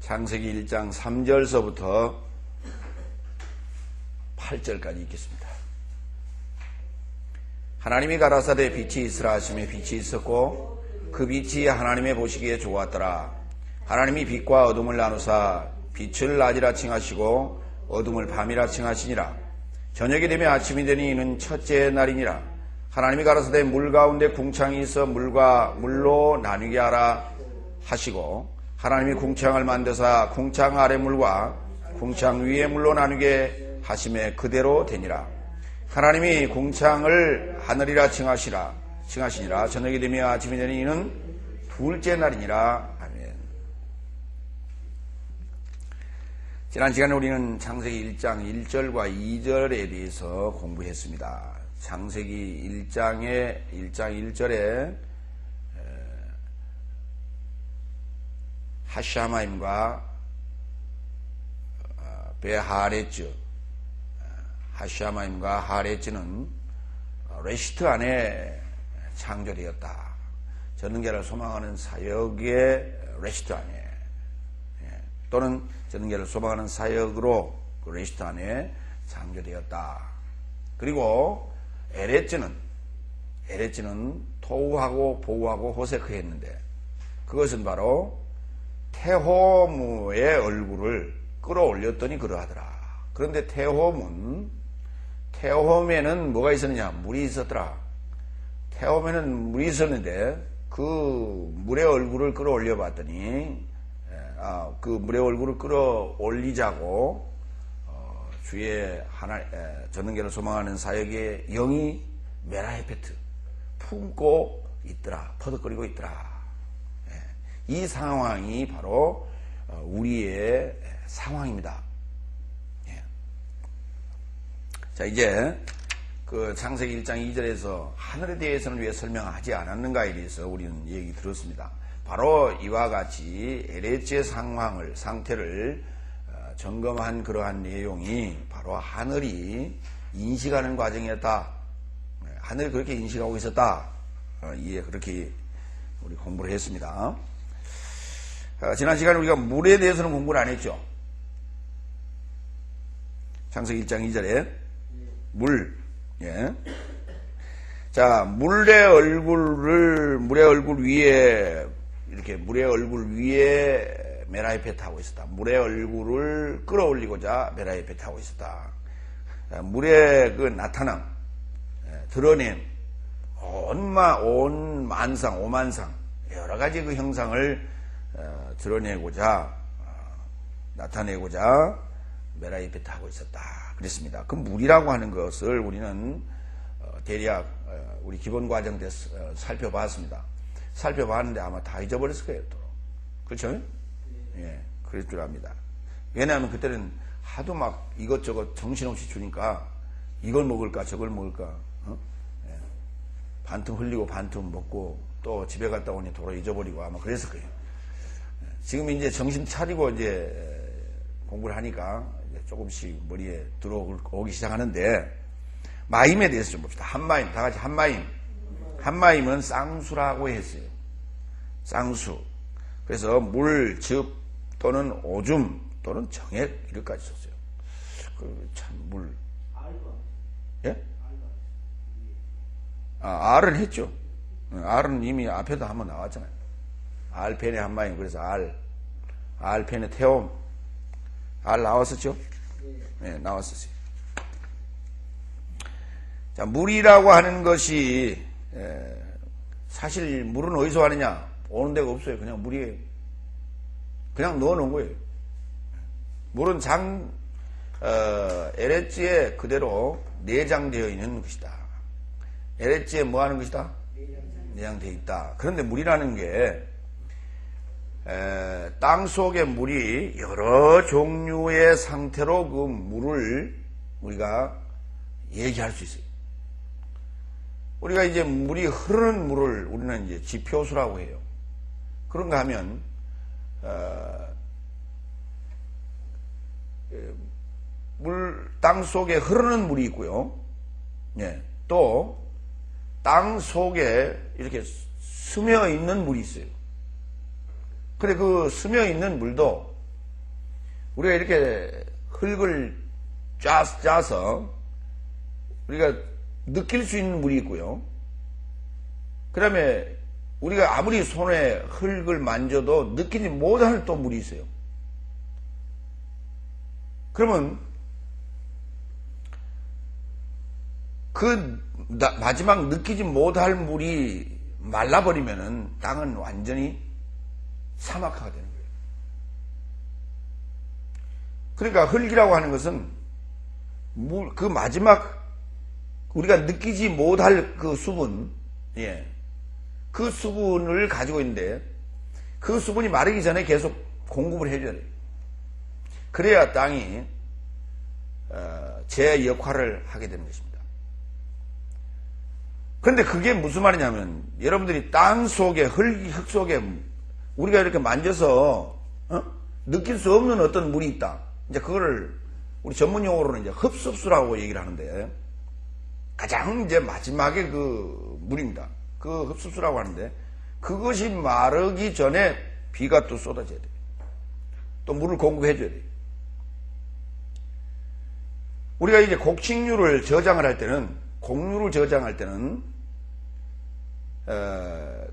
창세기 1장 3절서부터 8절까지 읽겠습니다. 하나님이 가라사대 빛이 있으라 하시매 빛이 있었고 그 빛이 하나님의 보시기에 좋았더라. 하나님이 빛과 어둠을 나누사 빛을 낮이라 칭하시고 어둠을 밤이라 칭하시니라. 저녁이 되면 아침이 되니 이는 첫째 날이니라. 하나님이 가라사대 물 가운데 궁창이 있어 물과 물로 나뉘게 하라 하시고 하나님이 궁창을 만드사 궁창 아래 물과 궁창 위에 물로 나누게 하심에 그대로 되니라. 하나님이 궁창을 하늘이라 칭하시니라. 저녁이 되며 아침이 되니 이는 둘째 날이니라. 아멘. 지난 시간에 우리는 창세기 1장 1절과 2절에 대해서 공부했습니다. 창세기 1장 1절에 하샤마임과 베하레츠, 하샤마임과 하레츠는 레시트 안에 창조되었다. 전능계를 소망하는 사역의 레시트 안에, 또는 전능계를 소망하는 사역으로 그 레시트 안에 창조되었다. 그리고 에레츠는 토우하고 보우하고 호세크했는데 그것은 바로 테호무의 얼굴을 끌어올렸더니 그러하더라. 그런데 테홈에는 뭐가 있었느냐? 물이 있었더라. 테홈에는 물이 있었는데 그 물의 얼굴을 끌어올려 봤더니 그 물의 얼굴을 끌어올리자고 주의 전능계를 소망하는 사역의 영이 메라헤페트 품고 있더라. 퍼득거리고 있더라. 이 상황이 바로 우리의 상황입니다. 자, 이제 그 창세기 1장 2절에서 하늘에 대해서는 왜 설명하지 않았는가에 대해서 우리는 얘기 들었습니다. 바로 이와 같이 에레츠의 상태를 점검한 그러한 내용이 바로 하늘이 인식하는 과정이었다. 하늘이 그렇게 인식하고 있었다. 그렇게 우리 공부를 했습니다. 지난 시간에 우리가 물에 대해서는 공부를 안 했죠. 창세기 1장 2절에 물. 자, 물의 얼굴 위에 메라이페트 하고 있었다. 물의 얼굴을 끌어올리고자 메라이페트 하고 있었다. 물의 그 나타남, 드러냄, 오만상, 여러 가지 그 형상을 드러내고자, 나타내고자 메라이페트 하고 있었다. 그랬습니다. 그 물이라고 하는 것을 우리는 대략 우리 기본 과정 때 살펴봤습니다. 살펴봤는데 아마 다 잊어버렸을 거예요, 또. 그렇죠? 예, 그럴 줄 압니다. 왜냐하면 그때는 하도 막 이것저것 정신없이 주니까 이걸 먹을까 저걸 먹을까, 반틈 흘리고 반틈 먹고 또 집에 갔다 오니 도로 잊어버리고 아마 그랬을 거예요. 지금 이제 정신 차리고 이제 공부를 하니까 이제 조금씩 머리에 들어오기 시작하는데, 마임에 대해서 좀 봅시다. 한마임, 다 같이 한마임. 한마임은 쌍수라고 했어요. 쌍수. 그래서 물, 즙, 또는 오줌, 또는 정액, 이렇게까지 썼어요. 물. 예? 알은 했죠. 알은 이미 앞에도 한번 나왔잖아요. 알펜의 한마임, 그래서 알펜의 태움. 알 나왔었죠? 네, 나왔었어요. 자, 물이라고 하는 것이, 사실 물은 어디서 하느냐? 오는 데가 없어요. 그냥 물이, 그냥 넣어 놓은 거예요. 물은 에레츠에 그대로 내장되어 있는 것이다. 에레츠에 뭐 하는 것이다? 내장되어 있다. 그런데 물이라는 게, 땅 속의 물이 여러 종류의 상태로 그 물을 우리가 얘기할 수 있어요. 우리가 이제 물이 흐르는 물을 우리는 이제 지표수라고 해요. 그런가 하면, 땅 속에 흐르는 물이 있고요. 또, 땅 속에 이렇게 스며 있는 물이 있어요. 근데 그 스며 있는 물도 우리가 이렇게 흙을 짜서 우리가 느낄 수 있는 물이 있고요. 그 다음에 우리가 아무리 손에 흙을 만져도 느끼지 못할 또 물이 있어요. 그러면 그 마지막 느끼지 못할 물이 말라버리면은 땅은 완전히 사막화가 되는 거예요. 그러니까 흙이라고 하는 것은 그 마지막 우리가 느끼지 못할 그 수분, 그 수분을 가지고 있는데 그 수분이 마르기 전에 계속 공급을 해줘야 돼요. 그래야 땅이 제 역할을 하게 되는 것입니다. 그런데 그게 무슨 말이냐면 여러분들이 땅 속에 흙 속에 우리가 이렇게 만져서 느낄 수 없는 어떤 물이 있다. 이제 그거를 우리 전문 용어로는 이제 흡수수라고 얘기를 하는데 가장 이제 마지막에 그 물입니다. 그 흡수수라고 하는데 그것이 마르기 전에 비가 또 쏟아져야 돼요. 또 물을 공급해줘야 돼요. 우리가 이제 곡식류를 저장을 할 때는 곡류를 저장할 때는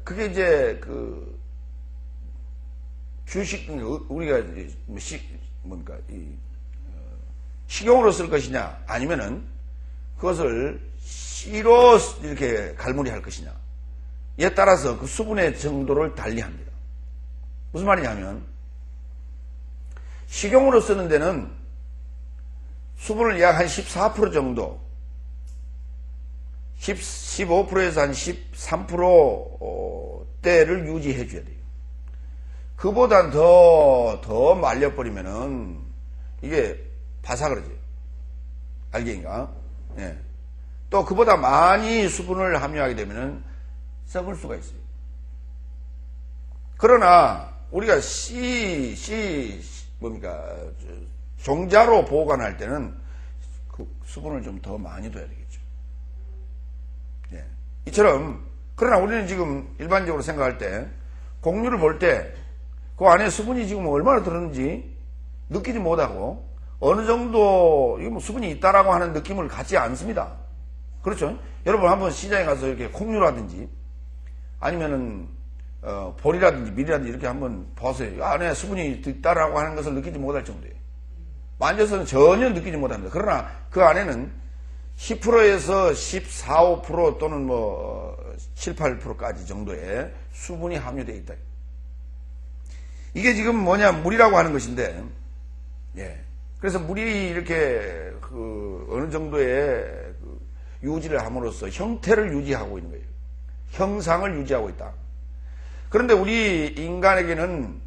그게 이제 그 주식 우리가 뭡니까 식용으로 쓸 것이냐 아니면은 그것을 씨로 이렇게 갈무리할 것이냐 이에 따라서 그 수분의 정도를 달리합니다. 무슨 말이냐면 식용으로 쓰는 데는 수분을 약 한 14% 정도 15%에서 한 13%대를 유지해 줘야 돼요. 그보다 더 말려버리면은 이게 바사그러져요. 알갱이가. 예. 또 그보다 많이 수분을 함유하게 되면은 썩을 수가 있어요. 그러나 우리가 뭡니까 종자로 보관할 때는 그 수분을 좀 더 많이 둬야 되겠죠. 예. 이처럼 그러나 우리는 지금 일반적으로 생각할 때 곡류를 볼 때 그 안에 수분이 지금 얼마나 들었는지 느끼지 못하고 어느 정도 이거 뭐 수분이 있다라고 하는 느낌을 갖지 않습니다. 그렇죠? 여러분 한번 시장에 가서 이렇게 콩류라든지 아니면은 보리라든지 밀이라든지 이렇게 한번 보세요. 안에 수분이 있다라고 하는 것을 느끼지 못할 정도예요. 만져서는 전혀 느끼지 못합니다. 그러나 그 안에는 10%에서 14, 5% 또는 뭐 7, 8%까지 정도의 수분이 함유되어 있다. 이게 지금 뭐냐 물이라고 하는 것인데, 예. 그래서 물이 이렇게 그 어느 정도의 그 유지를 함으로써 형태를 유지하고 있는 거예요. 형상을 유지하고 있다. 그런데 우리 인간에게는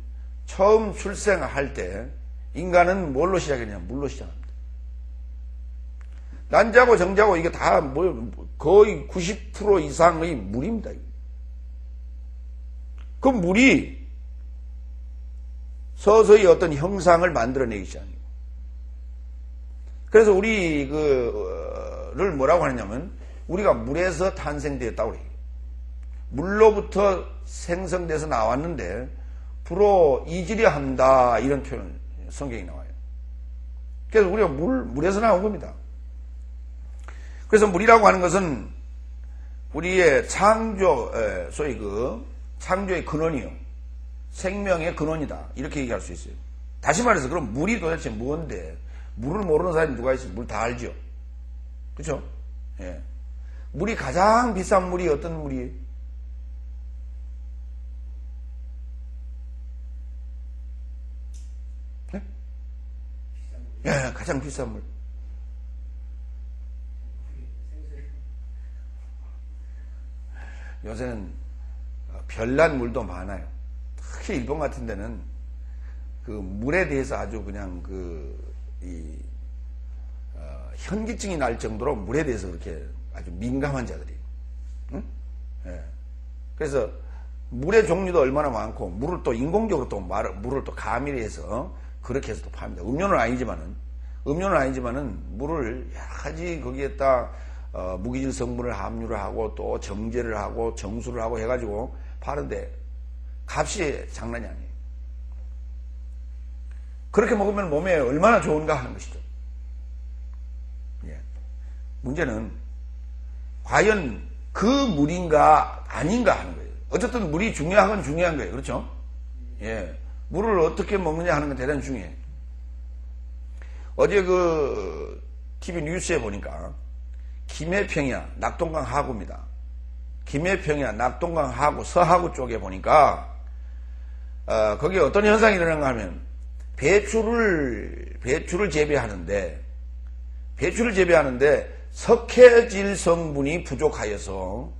처음 출생할 때 인간은 뭘로 시작했냐? 물로 시작합니다. 난자고 정자고 이게 다 거의 90% 이상의 물입니다. 그 물이 서서히 어떤 형상을 만들어내기 시작해요. 그래서 우리 를 뭐라고 하느냐면 우리가 물에서 탄생되었다고 그래요. 물로부터 생성돼서 나왔는데 불어 이질이 한다 이런 표현 성경이 나와요. 그래서 우리가 물에서 나온 겁니다. 그래서 물이라고 하는 것은 우리의 창조, 소위 그 창조의 근원이요. 생명의 근원이다. 이렇게 얘기할 수 있어요. 다시 말해서 그럼 물이 도대체 뭔데? 물을 모르는 사람이 누가 있어요? 물 다 알죠? 그렇죠? 예. 물이 가장 비싼 물이 어떤 물이에요? 네? 예, 가장 비싼 물. 요새는 별난 물도 많아요. 특히 일본 같은 데는 그 물에 대해서 아주 그냥 현기증이 날 정도로 물에 대해서 그렇게 아주 민감한 자들이에요. 응? 예. 그래서 물의 종류도 얼마나 많고 물을 또 인공적으로 또 물을 또 가밀해서 그렇게 해서 또 팝니다. 음료는 아니지만은 물을 여러 가지 거기에다 무기질 성분을 함유를 하고 또 정제를 하고 정수를 하고 해가지고 파는데 값이 장난이 아니에요. 그렇게 먹으면 몸에 얼마나 좋은가 하는 것이죠. 예. 문제는 과연 그 물인가 아닌가 하는 거예요. 어쨌든 물이 중요한 거예요. 그렇죠? 예. 물을 어떻게 먹느냐 하는 건 대단히 중요해요. 어제 그 TV 뉴스에 보니까 김해평야 낙동강 하구입니다. 김해평야 낙동강 하구 서하구 쪽에 보니까 거기에 어떤 현상이 일어나는가 하면 배추를 재배하는데 석회질 성분이 부족하여서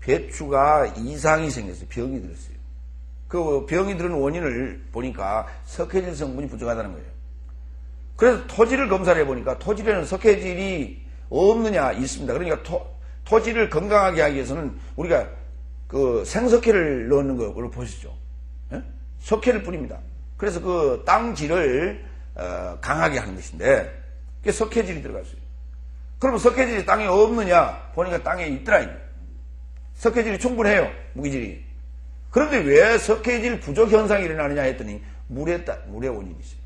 배추가 이상이 생겼어요. 병이 들었어요. 그 병이 들은 원인을 보니까 석회질 성분이 부족하다는 거예요. 그래서 토지를 검사를 해보니까 토질에는 석회질이 없느냐 있습니다. 그러니까 토지를 건강하게 하기 위해서는 우리가 그 생석회를 넣는 거를 보시죠. 예? 석회를 뿌립니다. 그래서 그 땅질을 강하게 하는 것인데 그게 석회질이 들어갔어요. 그러면 석회질이 땅에 없느냐 보니까 땅에 있더라. 석회질이 충분해요. 무기질이. 그런데 왜 석회질 부족 현상이 일어나느냐 했더니 물의 원인이 있어요.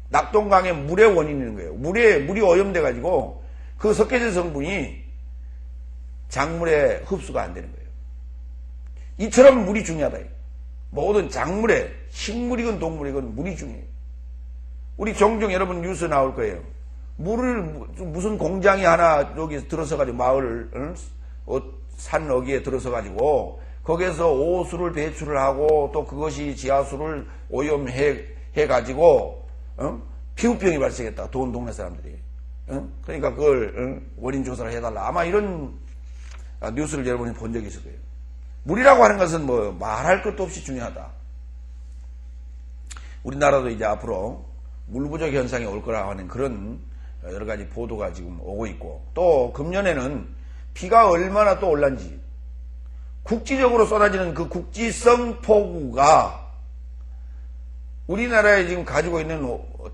낙동강에 물의 원인이 있는 거예요. 물이 오염돼 가지고 그 석회질 성분이 작물에 흡수가 안 되는 거예요. 이처럼 물이 중요하다. 모든 작물에 식물이건 동물이건 물이 중요해요. 우리 종종 여러분 뉴스 나올 거예요. 물을 무슨 공장이 하나 여기 들어서 가지고 마을 산 어귀에 들어서 가지고 거기에서 오수를 배출을 하고 또 그것이 지하수를 오염해 가지고 피부병이 발생했다. 더운 동네 사람들이. 그러니까 그걸 원인 조사를 해달라. 아마 이런 뉴스를 여러분이 본 적이 있을 거예요. 물이라고 하는 것은 뭐 말할 것도 없이 중요하다. 우리나라도 이제 앞으로 물 부족 현상이 올 거라고 하는 그런 여러 가지 보도가 지금 오고 있고, 또 금년에는 비가 얼마나 또 올란지, 국지적으로 쏟아지는 그 국지성 폭우가 우리나라에 지금 가지고 있는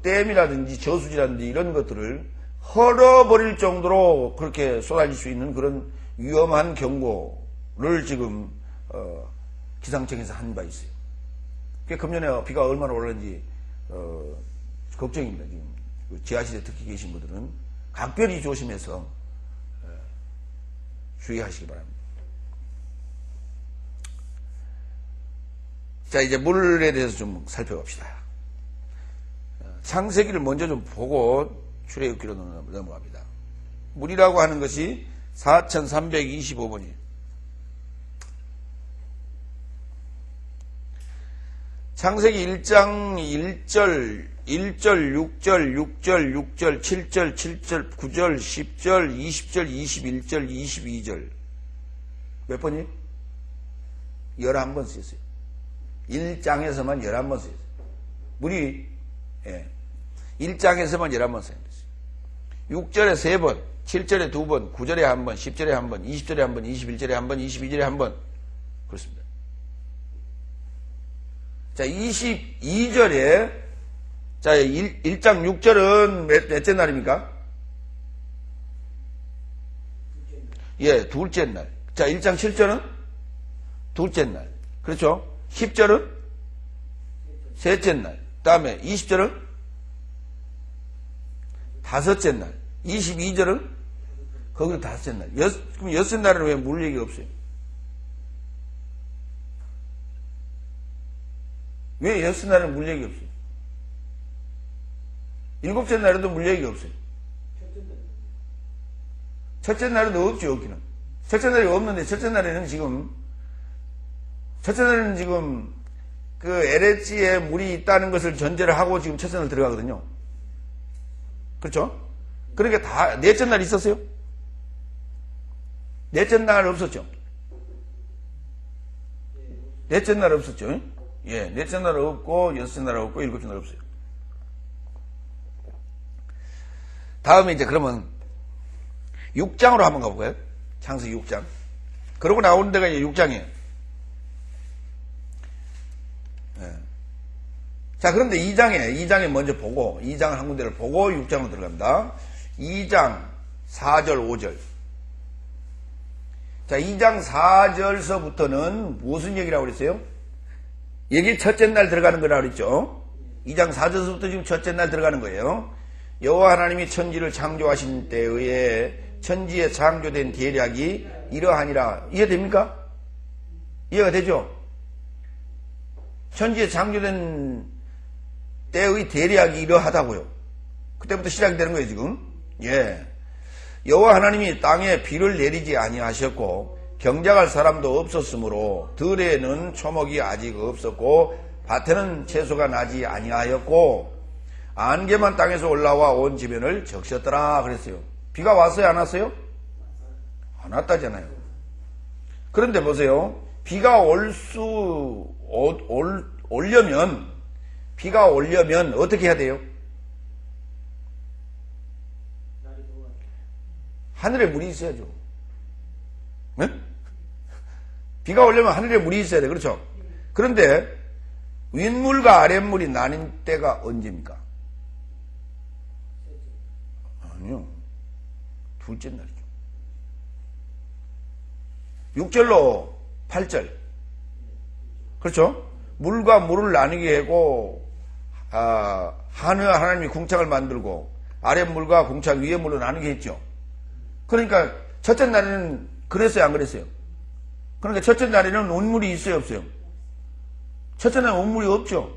댐이라든지 저수지라든지 이런 것들을 헐어버릴 정도로 그렇게 쏟아질 수 있는 그런 위험한 경고를 지금 기상청에서 한 바 있어요. 금년에 비가 얼마나 올는지 걱정입니다. 지금 지하실에 특히 계신 분들은 각별히 조심해서 주의하시기 바랍니다. 자, 이제 물에 대해서 좀 살펴봅시다. 창세기를 먼저 좀 보고 출애굽기로 넘어갑니다. 물이라고 하는 것이 4325번이에요. 창세기 1장 1절, 6절, 7절, 7절, 9절, 10절, 20절, 21절, 22절. 몇 번이에요? 11번 쓰였어요. 1장에서만 11번 쓰였어요. 물이, 1장에서만 11번 쓰였어요. 6절에 3번, 7절에 2번, 9절에 1번, 10절에 1번, 20절에 1번, 21절에 1번, 22절에 1번. 그렇습니다. 자, 22절에, 자, 1장 6절은 몇째 날입니까? 예, 둘째 날. 자, 1장 7절은? 둘째 날. 그렇죠? 10절은? 셋째 날. 그 다음에 20절은? 다섯째 날. 22절은? 거기는 다섯째 날. 그럼 여섯 날은 왜 물 얘기가 없어요? 왜 여섯 날은 물 얘기가 없어요? 일곱째 날에도 물 얘기가 없어요. 첫째 날은 없죠, 없기는. 첫째 날이 없는데, 첫째 날에는 지금 그 LH에 물이 있다는 것을 전제를 하고 지금 첫째 날 들어가거든요. 그렇죠? 그러니까 다, 넷째 날 있었어요? 넷째 날 없었죠? 넷째 날 없었죠? 예, 넷째 날 없고, 여섯째 날 없고, 일곱째 날 없어요. 다음에 이제 그러면 6장으로 한번 가볼까요? 창세기 6장. 그러고 나오는 데가 이제 6장이에요. 예. 자, 그런데 2장에 먼저 보고, 2장을 한 군데를 보고 6장으로 들어갑니다. 2장 4절, 5절. 자, 2장 4절서부터는 무슨 얘기라고 그랬어요? 여기 첫째 날 들어가는 거라고 그랬죠? 2장 4절부터 지금 첫째 날 들어가는 거예요. 여호와 하나님이 천지를 창조하신 때에 천지에 창조된 대략이 이러하니라. 이해됩니까? 이해가 되죠? 천지에 창조된 때의 대략이 이러하다고요. 그때부터 시작이 되는 거예요, 지금. 예. 여호와 하나님이 땅에 비를 내리지 아니하셨고 경작할 사람도 없었으므로 들에는 초목이 아직 없었고 밭에는 채소가 나지 아니하였고 안개만 땅에서 올라와 온 지면을 적셨더라 그랬어요. 비가 왔어요, 안 왔어요? 안 왔다잖아요. 그런데 보세요. 비가 오려면 어떻게 해야 돼요? 하늘에 물이 있어야죠. 네? 비가 오려면 하늘에 물이 있어야 돼. 그렇죠? 그런데 윗물과 아랫물이 나뉜 때가 언제입니까? 아니요. 둘째 날이죠. 6절로 8절. 그렇죠? 물과 물을 나누게 하고 하늘과 하나님이 궁창을 만들고 아랫물과 궁창 위에 물로 나누게 했죠. 그러니까 첫째 날에는 그랬어요, 안 그랬어요? 그러니까 첫째 날에는 온물이 있어요, 없어요? 첫째 날은 온물이 없죠.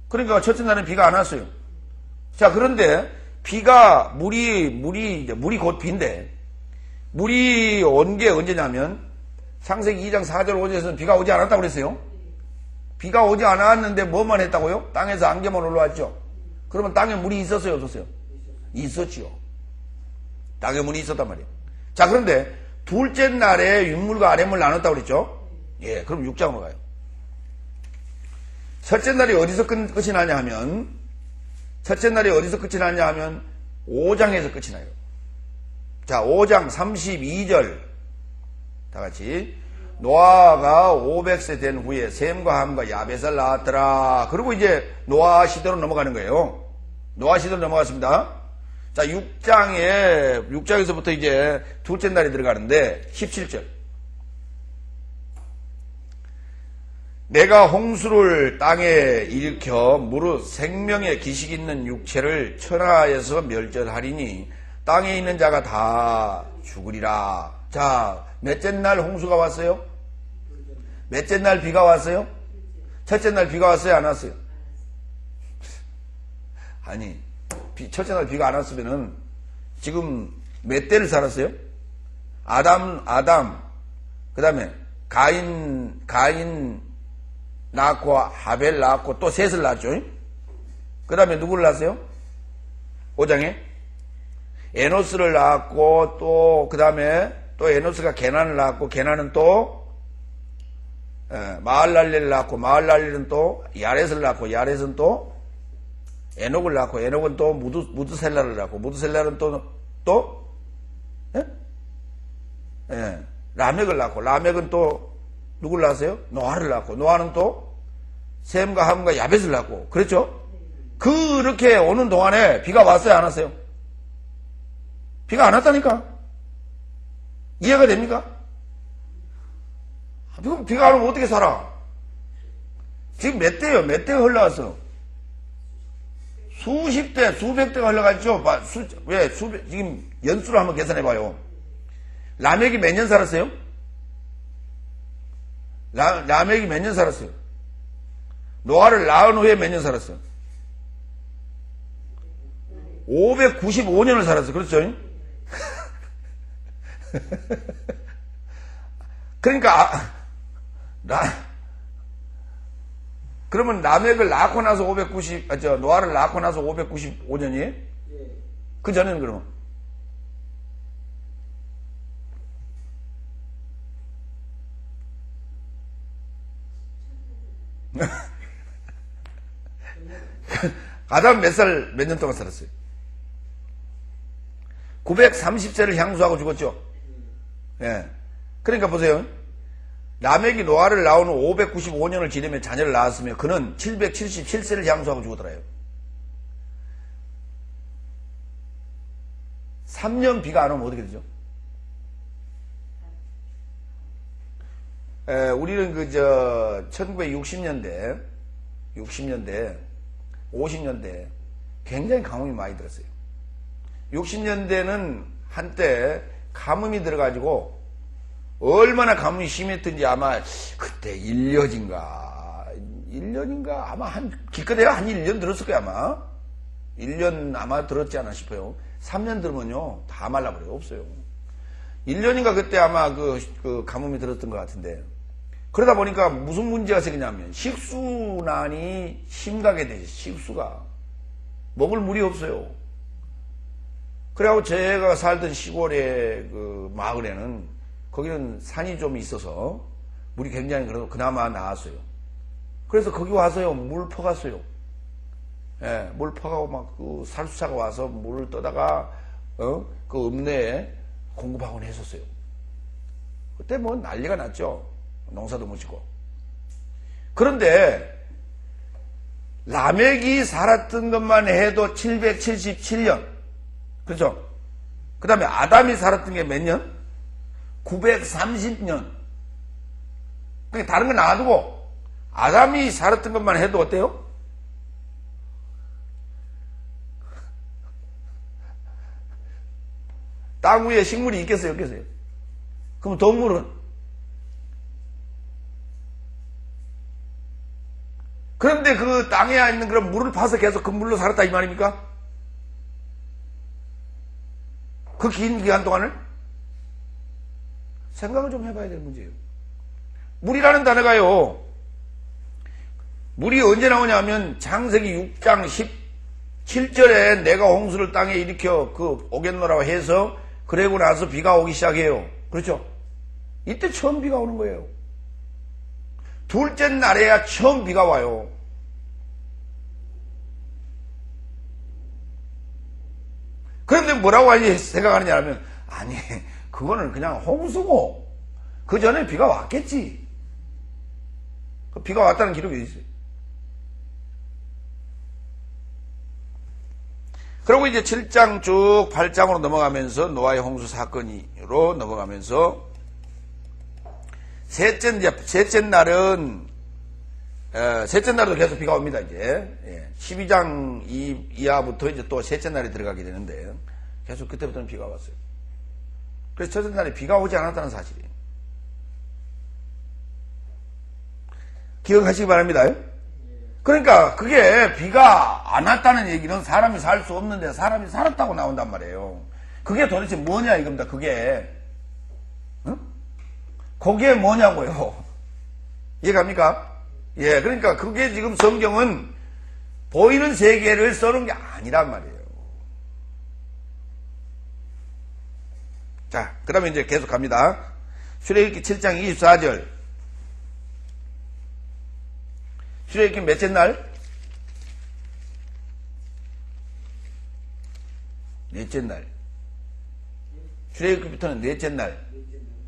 그러니까 첫째 날은 비가 안 왔어요. 자, 그런데 물이 곧 비인데, 물이 온 게 언제냐면, 창세기 2장 4절 5절에서는 비가 오지 않았다고 그랬어요. 비가 오지 않았는데 뭐만 했다고요? 땅에서 안개만 올라왔죠. 그러면 땅에 물이 있었어요, 없었어요? 있었지요. 땅에 물이 있었단 말이에요. 자, 그런데 둘째 날에 윗물과 아랫물 나눴다고 그랬죠? 예, 그럼 6장으로 가요. 첫째 날이 어디서 끝이 나냐 하면, 첫째 날이 어디서 끝이 나냐 하면 5장에서 끝이 나요. 자, 5장 32절 다 같이. 노아가 500세 된 후에 셈과 함과 야벳을 낳았더라. 그리고 이제 노아 시대로 넘어가는 거예요. 노아 시대로 넘어갔습니다. 자, 6장에서부터 이제 둘째 날이 들어가는데 17절. 내가 홍수를 땅에 일으켜 무릇 생명의 기식 있는 육체를 천하에서 멸절하리니 땅에 있는 자가 다 죽으리라. 자, 몇째 날 홍수가 왔어요? 몇째 날 비가 왔어요? 첫째 날 비가 왔어요, 안 왔어요? 아니, 첫째 날 비가 안 왔으면은 지금 몇 대를 살았어요? 아담, 그 다음에 가인 낳고 하벨 낳고 또 셋을 낳았죠. 그 다음에 누구를 낳았어요? 5장에 에노스를 낳았고 또 그 다음에 또 에노스가 게난을 낳았고 게난은 또 마할랄렐을 낳았고 마할랄렐은 또 야렛을 낳았고 야렛은 또 에녹을 낳고 에녹은 또 무드셀라를 낳고 무드셀라는 또 라멕을 낳고 라멕은 또 누굴 낳았어요? 노아를 낳고 노아는 또 셈과 함과 야벳을 낳고 그랬죠? 그렇게 오는 동안에 비가 왔어요, 안 왔어요? 비가 안 왔다니까. 이해가 됩니까? 비가 안 오면 어떻게 살아? 지금 몇 대가 흘러왔어? 수십 대, 수백 대가 흘러갔죠? 지금 연수로 한번 계산해봐요. 라멕이 몇 년 살았어요? 라멕이 몇 년 살았어요? 노아를 낳은 후에 몇 년 살았어요? 595년을 살았어요. 그렇죠? 그러니까 그러면 라멕을 낳고 나서 노아를 낳고 나서 595년이에요? 그 전에는 그러면 아담 몇 년 동안 살았어요? 930세를 향수하고 죽었죠? 예. 그러니까 보세요. 라멕이 노아를 낳은 후 595년을 지내며 자녀를 낳았으며 그는 777세를 향수하고 죽었더라요. 3년 비가 안 오면 어떻게 되죠? 우리는 1960년대 50년대 굉장히 가뭄이 많이 들었어요. 60년대는 한때 가뭄이 들어가지고 얼마나 가뭄이 심했던지 아마 그때 1년인가 아마 기껏해야 한 1년 들었을 거야 아마. 1년 아마 들었지 않나 싶어요. 3년 들으면요 다 말라버려요. 없어요. 1년인가 그때 아마 그 가뭄이 들었던 것 같은데, 그러다 보니까 무슨 문제가 생기냐면 식수난이 심하게 되죠. 식수가 먹을 물이 없어요. 그래갖고 제가 살던 시골의 그 마을에는 거기는 산이 좀 있어서 물이 굉장히 그래도 그나마 나왔어요. 그래서 거기 와서요 물 퍼갔어요. 예, 물 퍼가고 막 그 살수차가 와서 물을 떠다가 그 읍내에 공급하곤 했었어요. 그때 뭐 난리가 났죠. 농사도 못 짓고. 그런데 라멕이 살았던 것만 해도 777년. 그렇죠? 그 다음에 아담이 살았던 게 몇 년? 930년. 그러니까 다른 건 놔두고 아담이 살았던 것만 해도 어때요? 땅 위에 식물이 있겠어요, 없겠어요? 그럼 동물은? 그런데 그 땅에 있는 그런 물을 파서 계속 그 물로 살았다 이 말입니까? 그 긴 기간 동안을? 생각을 좀 해봐야 될 문제예요. 물이라는 단어가요, 물이 언제 나오냐면 창세기 6장 17절에 내가 홍수를 땅에 일으켜 그 오겠노라고 해서 그러고 나서 비가 오기 시작해요. 그렇죠? 이때 처음 비가 오는 거예요. 둘째 날에야 처음 비가 와요. 그런데 뭐라고 생각하느냐 하면, 아니 그거는 그냥 홍수고 그 전에 비가 왔겠지. 그 비가 왔다는 기록이 있어요. 그리고 이제 7장 쭉 8장으로 넘어가면서 노아의 홍수 사건으로 넘어가면서 셋째 날은 셋째 날도 계속 비가 옵니다. 이제 12장 이하부터 이제 또 셋째 날이 들어가게 되는데 계속 그때부터는 비가 왔어요. 그래서 첫째 날에 비가 오지 않았다는 사실이에요. 기억하시기 바랍니다. 그러니까 그게 비가 안 왔다는 얘기는 사람이 살 수 없는데 사람이 살았다고 나온단 말이에요. 그게 도대체 뭐냐 이겁니다. 그게 그게 뭐냐고요. 이해갑니까? 예, 그러니까 그게 지금 성경은 보이는 세계를 써놓은 게 아니란 말이에요. 자, 그 다음에 이제 계속 갑니다. 출애굽기 7장 24절. 출애굽기 몇째 날? 넷째 날. 출애굽기부터는 넷째 날.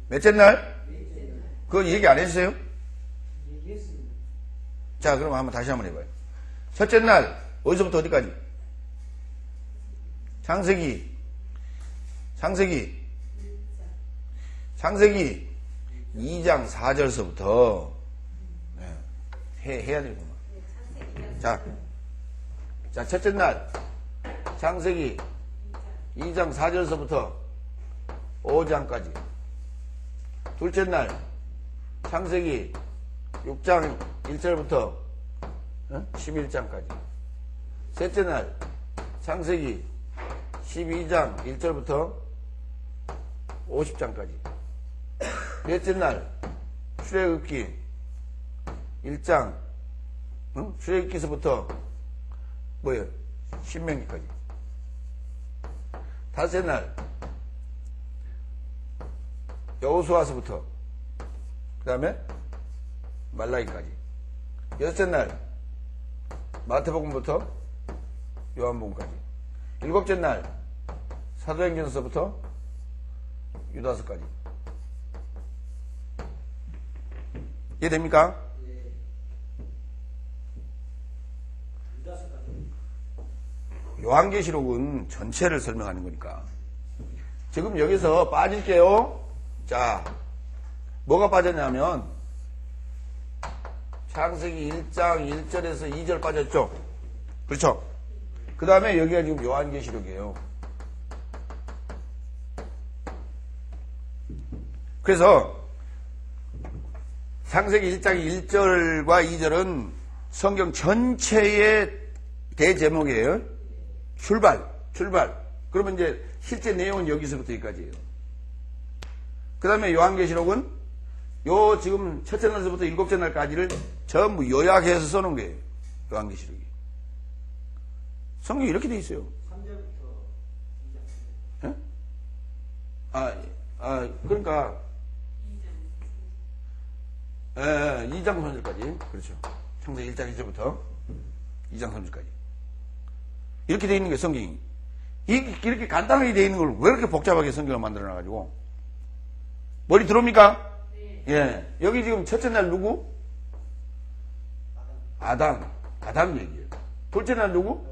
몇째 날? 그거 얘기 안 했어요? 자, 그럼 다시 한번 해봐요. 첫째 날, 어디서부터 어디까지? 창세기 2장 4절서부터 해야 되구나. 자, 첫째 날, 창세기 2장 4절서부터 5장까지. 둘째 날, 창세기 6장 1절부터 11장까지. 셋째 날, 창세기 12장 1절부터 50장까지. 넷째 날, 출애굽기 1장, 출애굽기서부터 뭐예요? 신명기까지. 다섯째 날, 여호수아서부터 그 다음에 말라기까지. 여섯째 날, 마태복음부터 요한복음까지. 일곱째 날, 사도행전서부터 유다서까지. 이해됩니까? 요한계시록은 전체를 설명하는 거니까. 지금 여기서 빠질게요. 자, 뭐가 빠졌냐면 창세기 1장 1절에서 2절 빠졌죠. 그렇죠? 그 다음에 여기가 지금 요한계시록이에요. 그래서 창세기 1장 1절과 2절은 성경 전체의 대제목이에요. 출발. 그러면 이제 실제 내용은 여기서부터 여기까지예요. 그 다음에 요한계시록은 요 지금 첫째 날서부터 일곱째 날까지를 전부 요약해서 써놓은 거예요. 요한계시록이. 성경이 이렇게 돼 있어요. 3절부터 2장. 그러니까 2장 3절까지. 그렇죠. 창세기 1장 1절부터 2장 3절까지. 이렇게 돼 있는 게 성경이. 이렇게 간단하게 돼 있는 걸 왜 이렇게 복잡하게 성경을 만들어 놔가지고. 머리 들어옵니까? 네. 예. 여기 지금 첫째 날 누구? 아담 얘기예요. 둘째 날 누구?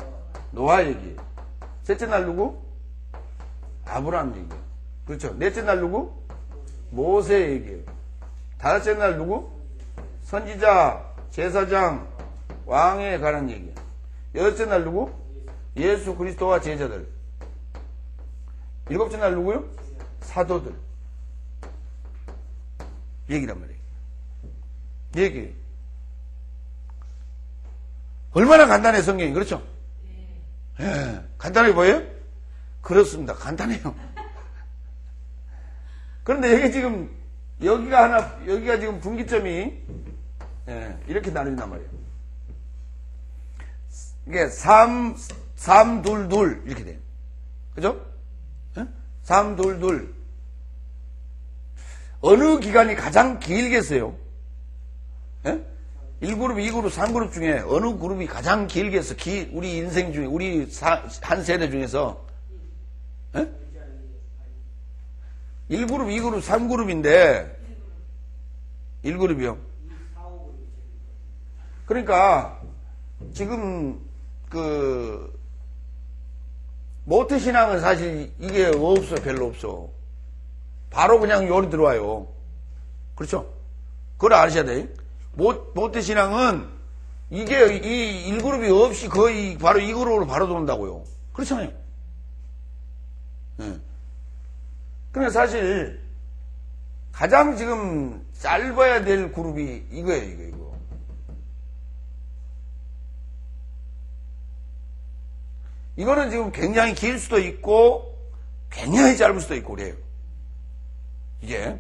노아 얘기예요. 셋째 날 누구? 아브라함 얘기예요. 그렇죠. 넷째 날 누구? 모세 얘기예요. 다섯째 날 누구? 선지자, 제사장, 왕에 관한 얘기예요. 여섯째 날 누구? 예수 그리스도와 제자들. 일곱째 날 누구요? 사도들. 얘기란 말이에요. 얘기. 얼마나 간단해 성경이. 그렇죠? 예, 간단해 보여요? 그렇습니다. 간단해요. 그런데 여기 지금 여기가 지금 분기점이 이렇게 나눠진단 말이에요. 이게 3, 2, 2 이렇게 돼요. 그죠? 3, 2, 2. 어느 기간이 가장 길겠어요? 1그룹, 2그룹, 3그룹 중에 어느 그룹이 가장 길겠어? 우리 인생 중에, 우리 한 세대 중에서 1그룹, 2그룹, 3그룹인데 1그룹이요. 그러니까 지금 모태신앙은 사실 이게 없어. 별로 없어. 바로 그냥 요리 들어와요. 그렇죠? 그걸 아셔야 돼. 모태신앙은 이게 이 1그룹이 없이 거의 바로 2그룹으로 바로 들어온다고요. 그렇잖아요. 그러니까 사실 가장 지금 짧아야 될 그룹이 이거예요. 이거. 이거는 지금 굉장히 길 수도 있고 굉장히 짧을 수도 있고 그래요. 이게.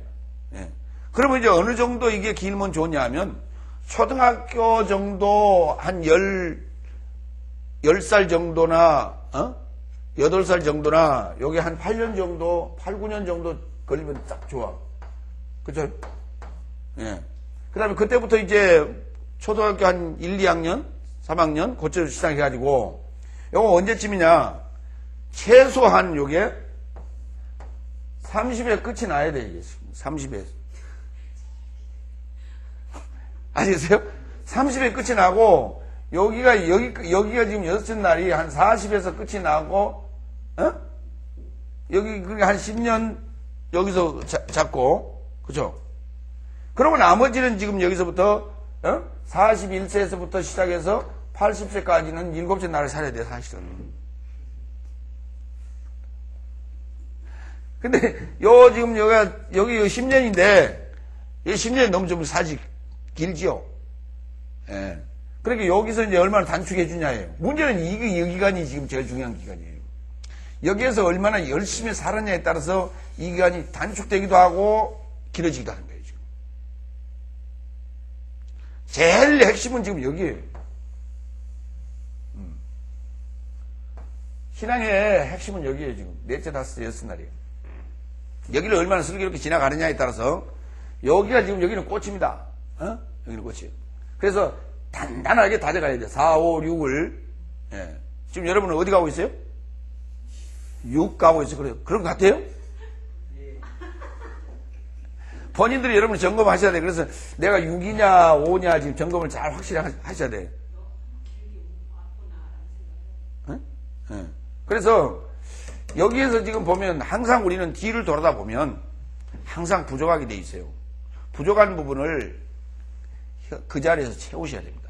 그러면 이제 어느 정도 이게 길면 좋냐 하면 초등학교 정도 한 10살 정도나 8살 정도나 여기 한 8년 정도 8, 9년 정도 걸리면 딱 좋아. 그죠? 예. 그 다음에 그때부터 이제 초등학교 한 1, 2학년 3학년 그쯤 시작해가지고 요거 언제쯤이냐 최소한 요게 30에 끝이 나야 돼. 이게 30에 아시겠어요? 30에 끝이 나고 여기가 지금 여섯째 날이 한 40에서 끝이 나고 여기 그게 한 10년 여기서 잡고 그죠? 그러고 나머지는 지금 여기서부터 41세에서부터 시작해서 80세까지는 7째 날을 살아야 돼 사실은. 근데 지금 여기 10년인데 이 10년이 너무 좀 사실 길지요. 예. 그러니까 여기서 이제 얼마나 단축해 주냐예요. 문제는 이 기간이 지금 제일 중요한 기간이에요. 여기에서 얼마나 열심히 살았냐에 따라서 이 기간이 단축되기도 하고 길어지기도 하는 거예요, 지금. 제일 핵심은 지금 여기에요. 신앙의 핵심은 여기에요, 지금. 넷째, 다섯째, 여섯 날이에요. 여기를 얼마나 슬기롭게 지나가느냐에 따라서 여기가 지금 여기는 꽃입니다. 여기는 꽃이에요. 그래서 단단하게 다져가야 돼요. 4, 5, 6을. 예. 지금 여러분은 어디 가고 있어요? 6 가고 있어요. 그런 것 같아요? 본인들이 여러분 점검하셔야 돼요. 그래서 내가 6이냐 5냐 지금 점검을 잘 확실히 하셔야 돼요. 예. 그래서 여기에서 지금 보면 항상 우리는 뒤를 돌아다 보면 항상 부족하게 돼 있어요. 부족한 부분을 그 자리에서 채우셔야 됩니다.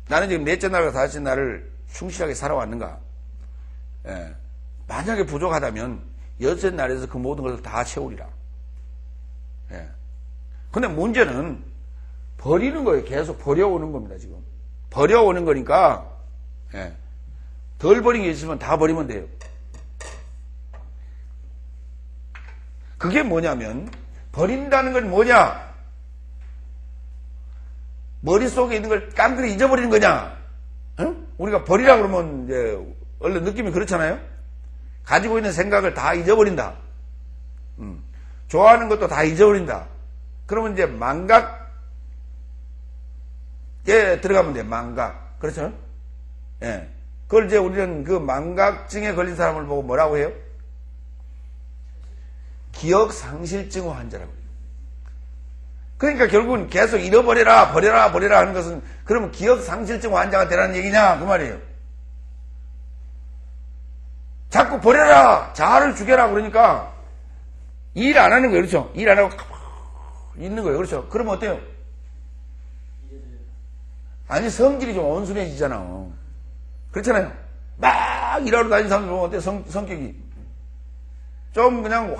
나는 지금 넷째 날과 다섯째 날을 충실하게 살아왔는가? 예. 만약에 부족하다면 여섯째 날에서 그 모든 것을 다 채우리라. 예. 근데 문제는 버리는 거예요. 계속 버려오는 겁니다, 지금. 버려오는 거니까, 예. 덜 버린 게 있으면 다 버리면 돼요. 그게 뭐냐면, 버린다는 건 뭐냐? 머릿속에 있는 걸 깡그리 잊어버리는 거냐? 응? 우리가 버리라고 그러면 이제 원래 느낌이 그렇잖아요? 가지고 있는 생각을 다 잊어버린다. 좋아하는 것도 다 잊어버린다. 그러면 이제 망각에 들어가면 돼. 망각. 그렇죠? 예. 그걸 이제 우리는 그 망각증에 걸린 사람을 보고 뭐라고 해요? 기억상실증 환자라고 해요. 그러니까 결국은 계속 잃어버려라, 버려라, 버려라 하는 것은 그러면 기억상실증 환자가 되라는 얘기냐? 그 말이에요. 자꾸 버려라, 자아를 죽여라 그러니까 일 안 하는 거예요. 그렇죠? 일 안 하고 있는 거예요. 그렇죠? 그러면 어때요? 아니, 성질이 좀 온순해지잖아. 그렇잖아요? 막 일하러 다니는 사람들 보면 어때요? 성격이. 좀 그냥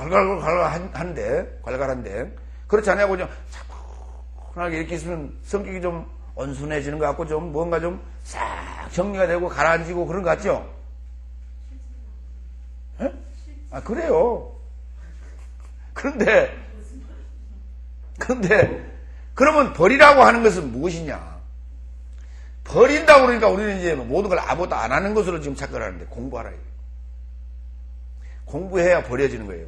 괄괄한데. 그렇지 않냐고 그냥 차분하게 이렇게 있으면 성격이 좀 온순해지는 것 같고 좀 뭔가 좀 싹 정리가 되고 가라앉히고 그런 것 같죠? 에? 아, 그래요. 그런데, 그러면 버리라고 하는 것은 무엇이냐? 버린다고 그러니까 우리는 이제 모든 걸 아무것도 안 하는 것으로 지금 착각을 하는데 공부하라. 공부해야 버려지는 거예요.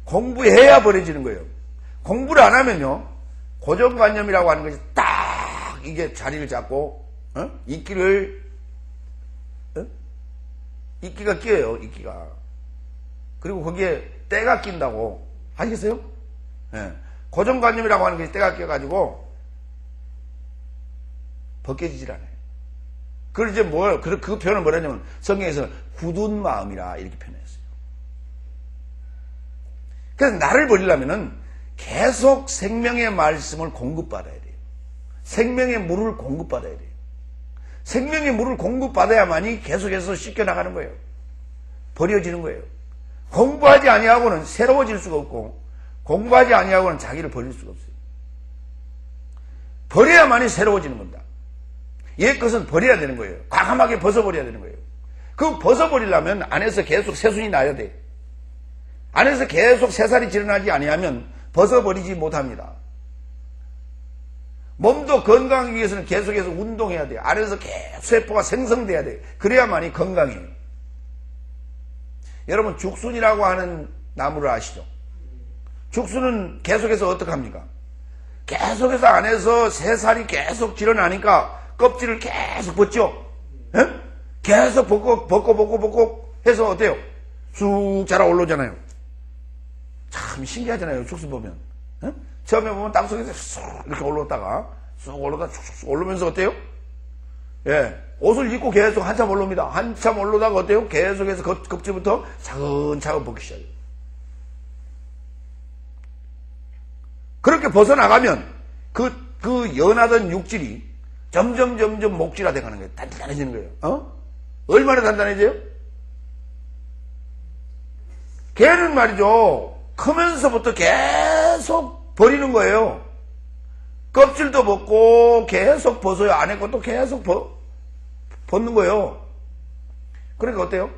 공부해야 버려지는 거예요. 공부를 안 하면요, 고정관념이라고 하는 것이 딱 이게 자리를 잡고, 이끼가 끼어요, 이끼가. 그리고 거기에 때가 낀다고. 아시겠어요? 예. 고정관념이라고 하는 것이 때가 끼어가지고, 벗겨지질 않아요. 그걸 이제 그 표현을 뭐라 하냐면, 성경에서 굳은 마음이라 이렇게 표현했어요. 그래서 나를 버리려면은 계속 생명의 말씀을 공급받아야 돼요. 생명의 물을 공급받아야 돼요. 생명의 물을 공급받아야만이 계속해서 씻겨나가는 거예요. 버려지는 거예요. 공부하지 아니하고는 새로워질 수가 없고, 공부하지 아니하고는 자기를 버릴 수가 없어요. 버려야만이 새로워지는 겁니다. 옛 것은 버려야 되는 거예요. 과감하게 벗어버려야 되는 거예요. 그 벗어버리려면 안에서 계속 새순이 나야 돼. 안에서 계속 새살이 일어나지 아니하면 벗어버리지 못합니다. 몸도 건강하기 위해서는 계속해서 운동해야 돼요. 안에서 계속 세포가 생성돼야 돼요. 그래야만이 건강해요. 여러분, 죽순이라고 하는 나무를 아시죠? 죽순은 계속해서 어떻게 합니까? 계속해서 안에서 새살이 계속 일어나니까 껍질을 계속 벗죠? 에? 계속 벗고 해서 어때요? 쑥 자라 올라오잖아요. 참 신기하잖아요. 죽순 보면. 에? 처음에 보면 땅속에서 쑥 이렇게 올라오다가 쑥 올라오다가 쑥 올라오면서 어때요? 예. 옷을 입고 계속 한참 올라옵니다. 한참 올라오다가 어때요? 계속해서 껍질부터 차근차근 벗기 시작해요. 그렇게 벗어나가면 그 연하던 육질이 점점 목질화 돼가는 거예요. 단단해지는 거예요. 얼마나 단단해져요? 개는 말이죠. 크면서부터 계속 버리는 거예요. 껍질도 벗고 계속 벗어요. 안에 것도 계속 벗는 거예요. 그러니까 어때요?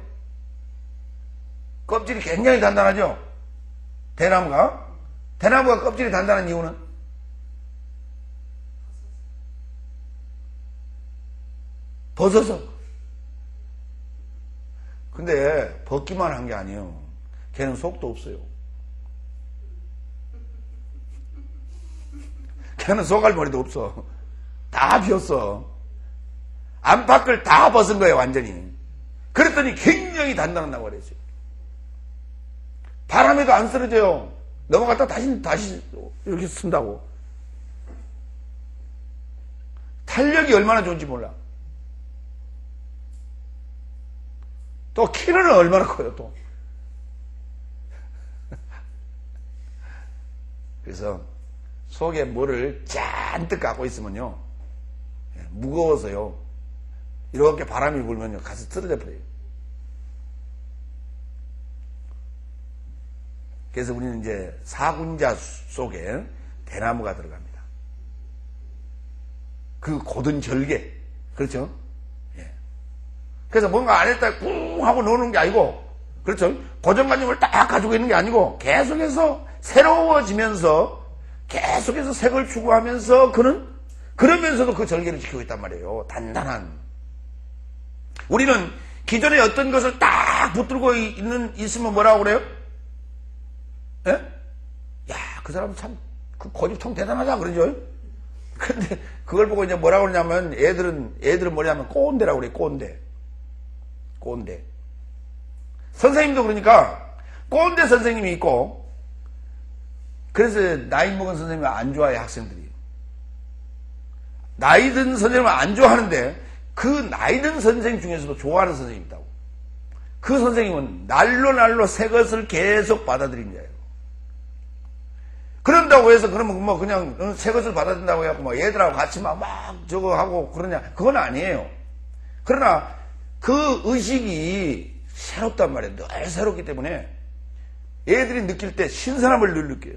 껍질이 굉장히 단단하죠? 대나무가 껍질이 단단한 이유는? 벗어서. 근데 벗기만 한 게 아니에요. 걔는 속도 없어요. 걔는 소갈머리도 없어. 다 비었어. 안팎을 다 벗은 거예요, 완전히. 그랬더니 굉장히 단단하다고 그랬어요. 바람에도 안 쓰러져요. 넘어갔다 다시 이렇게 쓴다고. 탄력이 얼마나 좋은지 몰라. 또 키는 얼마나 커요, 또. 그래서 속에 물을 잔뜩 갖고 있으면요, 무거워서요. 이렇게 바람이 불면요. 가서 쓰러져 버려요. 그래서 우리는 이제 사군자 속에 대나무가 들어갑니다. 그 고든 절개. 그렇죠? 예. 그래서 뭔가 안 했다 꿍 하고 넣는 게 아니고, 그렇죠? 고정관념을 딱 가지고 있는 게 아니고, 계속해서 새로워지면서, 계속해서 색을 추구하면서 그러면서도 그 절개를 지키고 있단 말이에요. 단단한. 우리는 기존에 어떤 것을 딱 붙들고 있으면 뭐라고 그래요? 예? 야, 그 사람 참, 그 고집통 대단하다, 그러죠? 근데 그걸 보고 이제 뭐라고 그러냐면, 애들은 뭐냐면 꼰대라고 그래요, 꼰대. 꼰대. 선생님도 그러니까, 꼰대 선생님이 있고, 그래서 나이 먹은 선생님을 안 좋아해, 학생들이. 나이 든 선생님을 안 좋아하는데, 그 나이 든 선생님 중에서도 좋아하는 선생님이 있다고. 그 선생님은 날로 새 것을 계속 받아들인 자예요. 그런다고 해서 그러면 뭐 그냥 새 것을 받아들인다고 해갖고 뭐 얘들하고 같이 막 저거 하고 그러냐. 그건 아니에요. 그러나 그 의식이 새롭단 말이에요. 늘 새롭기 때문에 얘들이 느낄 때 신선함을 늘 느껴요.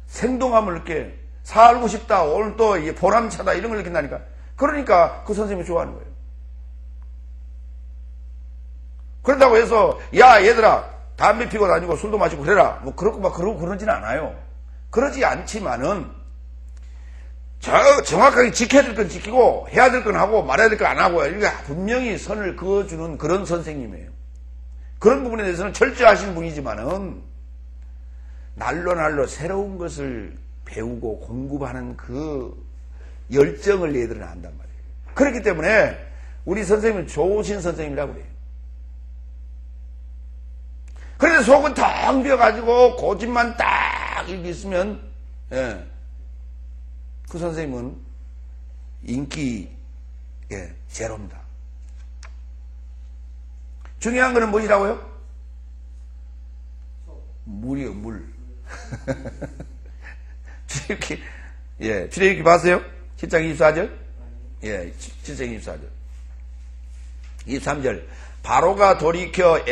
생동함을 느껴요. 살고 싶다. 오늘 또 보람차다. 이런 걸 느낀다니까. 그러니까 그 선생님이 좋아하는 거예요. 그런다고 해서 야 얘들아 담배 피고 다니고 술도 마시고 그래라. 뭐 그러고 막 그러지는 않아요. 그러지 않지만은 정확하게 지켜야 될 건 지키고 해야 될 건 하고 말해야 될 건 안 하고 이렇게 분명히 선을 그어주는 그런 선생님이에요. 그런 부분에 대해서는 철저하신 분이지만은 날로 새로운 것을 배우고 공부하는 그 열정을 얘들은 안단 말이에요. 그렇기 때문에 우리 선생님은 좋으신 선생님이라고 그래요. 그런데 속은 텅 비어가지고 고집만 딱 이렇게 있으면 그 선생님은 인기 제로입니다. 중요한 거는 뭐시라고요? 물이요, 물. 출애굽기 봤어요? 7장 24절? 7장 24절. 23절. 바로가 돌이켜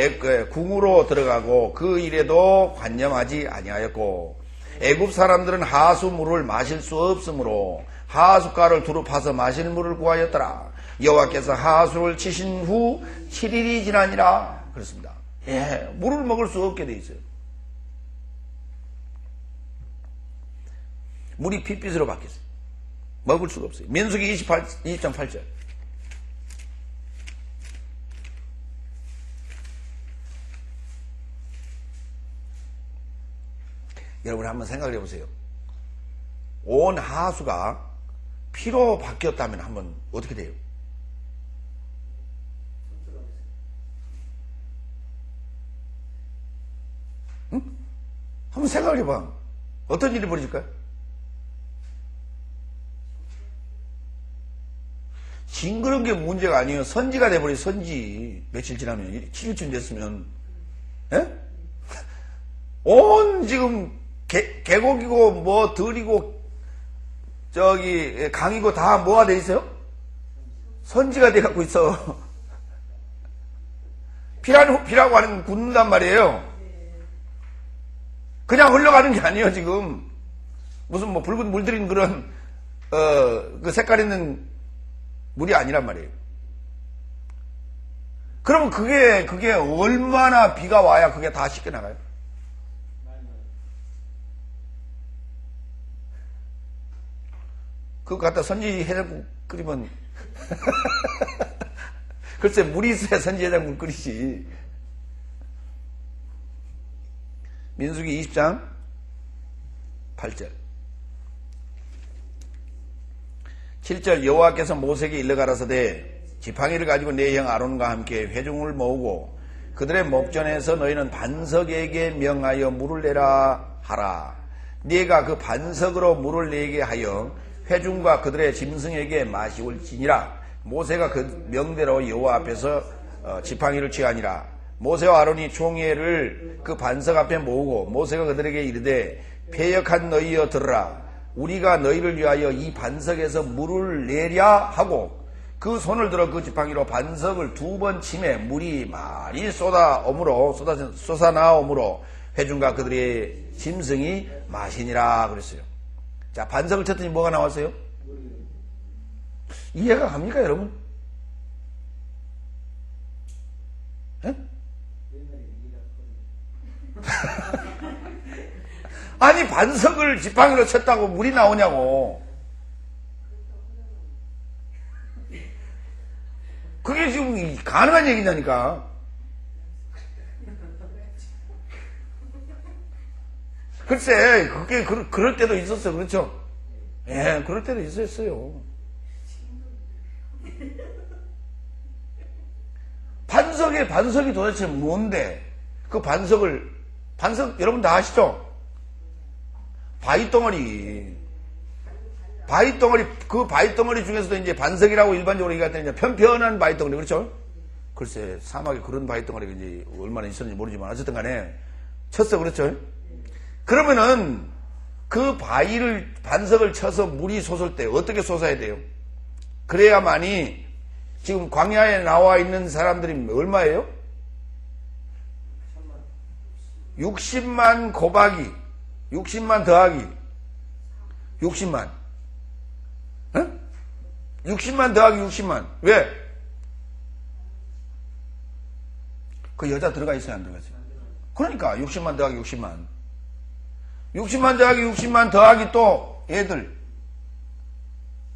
궁으로 들어가고 그 일에도 관념하지 아니하였고 애굽 사람들은 하수 물을 마실 수 없으므로 하숫가를 두루 파서 마실 물을 구하였더라. 여호와께서 하수를 치신 후 7일이 지나니라. 그렇습니다. 물을 먹을 수 없게 돼 있어요. 물이 핏빛으로 바뀌었어요. 먹을 수가 없어요. 민수기 20.8절. 여러분 한번 생각을 해보세요. 온 하수가 피로 바뀌었다면 한번 어떻게 돼요? 응? 한번 생각을 해봐. 어떤 일이 벌어질까요? 징그러운 게 문제가 아니에요. 선지가 돼버려. 선지. 며칠 지나면 7일쯤 됐으면 온 지금 계곡이고 뭐 들이고 저기 강이고 다 뭐가 돼 있어요? 선지가 돼 갖고 있어. 피라고 하는 건 굳는단 말이에요. 그냥 흘러가는 게 아니에요. 지금 무슨 뭐 붉은 물들인 그런 그 색깔 있는 물이 아니란 말이에요. 그러면 그게 얼마나 비가 와야 그게 다 씻겨 나가요? 그거 갖다 선지 해장국 끓이면 글쎄 물이 있어야 선지 해장국 끓이지. 민수기 20장 8절 7절 여호와께서 모세에게 일러가라사대 지팡이를 가지고 내 형 아론과 함께 회중을 모으고 그들의 목전에서 너희는 반석에게 명하여 물을 내라 하라. 네가 그 반석으로 물을 내게 하여 회중과 그들의 짐승에게 마시올지니라. 모세가 그 명대로 여호와 앞에서 지팡이를 취하니라. 모세와 아론이 총회를 그 반석 앞에 모으고 모세가 그들에게 이르되 패역한 너희여 들으라. 우리가 너희를 위하여 이 반석에서 물을 내랴 하고 그 손을 들어 그 지팡이로 반석을 2번 치매 물이 많이 쏟아나오므로 회중과 그들의 짐승이 마시니라 그랬어요. 자, 반석을 쳤더니 뭐가 나왔어요? 이해가 갑니까, 여러분? 에? 아니, 반석을 지팡이로 쳤다고 물이 나오냐고. 그게 지금 가능한 얘기냐니까. 글쎄, 그게 그럴 때도 있었어요. 그렇죠? 예, 그럴 때도 있었어요. 반석이 도대체 뭔데? 그 반석, 여러분 다 아시죠? 바위덩어리, 그 바위덩어리 중에서도 이제 반석이라고 일반적으로 얘기할 때는 이제 편편한 바위덩어리, 그렇죠? 글쎄, 사막에 그런 바위덩어리가 이제 얼마나 있었는지 모르지만, 어쨌든 간에, 쳤어, 그렇죠? 그러면은, 그 반석을 쳐서 물이 솟을 때 어떻게 솟아야 돼요? 그래야만이, 지금 광야에 나와 있는 사람들이 얼마예요? 60만 곱하기 60만 더하기 60만 60만 더하기 60만 왜? 그 여자 들어가 있어야 안 들어가지? 그러니까 60만 더하기 60만 60만 더하기 60만 더하기 또 얘들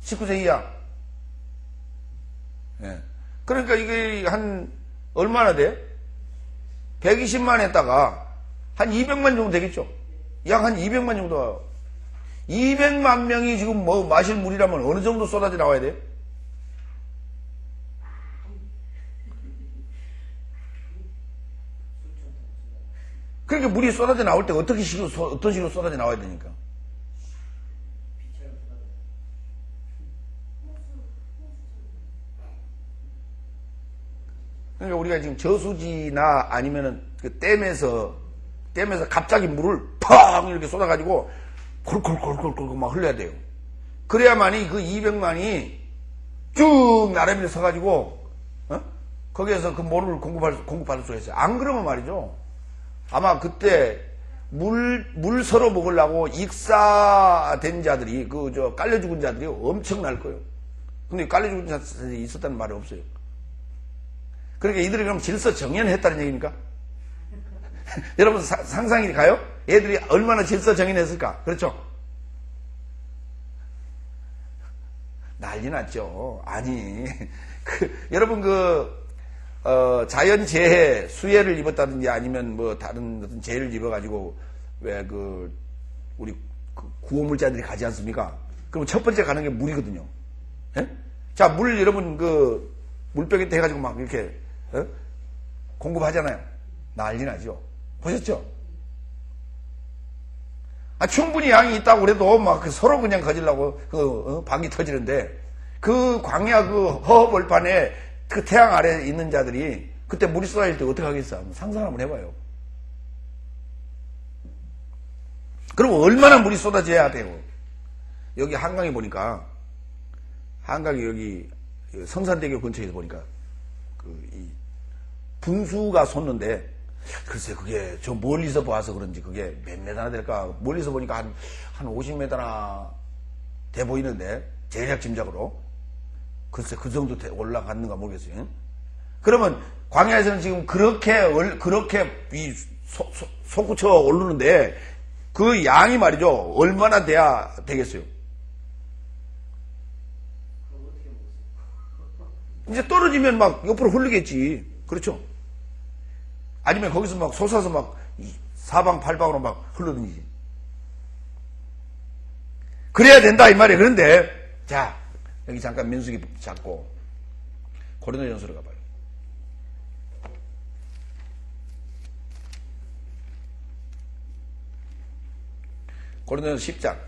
19세 이하. 예. 그러니까 이게 한 얼마나 돼요? 120만 했다가 한 200만 정도 되겠죠? 약 한 200만 정도. 200만 명이 지금 뭐 마실 물이라면 어느 정도 쏟아져 나와야 돼요? 그러니까 물이 쏟아져 나올 때 어떤 식으로 쏟아져 나와야 되니까? 그러니까 우리가 지금 저수지나 아니면은 그 댐에서 갑자기 물을 펑 이렇게 쏟아가지고 콜콜콜콜콜 막 흘려야 돼요. 그래야만이 그 200만이 쭉 나란히 서가지고 거기에서 그 물을 공급할 수가 있어요. 안 그러면 말이죠. 아마 그때 물 서로 먹으려고 익사된 자들이 깔려 죽은 자들이 엄청날 거예요. 근데 깔려 죽은 자들이 있었다는 말이 없어요. 그러니까 이들이 그럼 질서 정연을 했다는 얘기입니까? 여러분 상상이 가요? 애들이 얼마나 질서 정연했을까? 그렇죠? 난리 났죠. 아니 여러분 자연재해 수해를 입었다든지 아니면 뭐 다른 어떤 재해를 입어가지고 왜 우리 구호물자들이 가지 않습니까? 그럼 첫 번째 가는 게 물이거든요. 예? 자, 물 여러분 물병에 해가지고 막 이렇게 공급하잖아요. 난리 나죠. 보셨죠? 충분히 양이 있다고 그래도 막 서로 그냥 가지려고 방이 터지는데 그 광야 허허벌판에 그 태양 아래에 있는 자들이 그때 물이 쏟아질 때 어떻게 하겠어? 상상 한번 해봐요. 그럼 얼마나 물이 쏟아져야 돼요? 여기 한강에 보니까 한강이 여기 성산대교 근처에 보니까 이 분수가 솟는데 글쎄 그게 저 멀리서 봐서 그런지 그게 몇 메다나 될까? 멀리서 보니까 한 50m나 돼 보이는데 대략 짐작으로 글쎄 그 정도 올라갔는가 모르겠어요. 그러면 광야에서는 지금 그렇게 솟구쳐 오르는데 그 양이 말이죠 얼마나 돼야 되겠어요? 이제 떨어지면 막 옆으로 흐르겠지. 그렇죠? 아니면 거기서 막 솟아서 막 사방팔방으로 막 흘러든지. 그래야 된다 이 말이에요. 그런데 자 여기 잠깐 민수기 잡고 고린도전서로 가봐요. 고린도전서 10장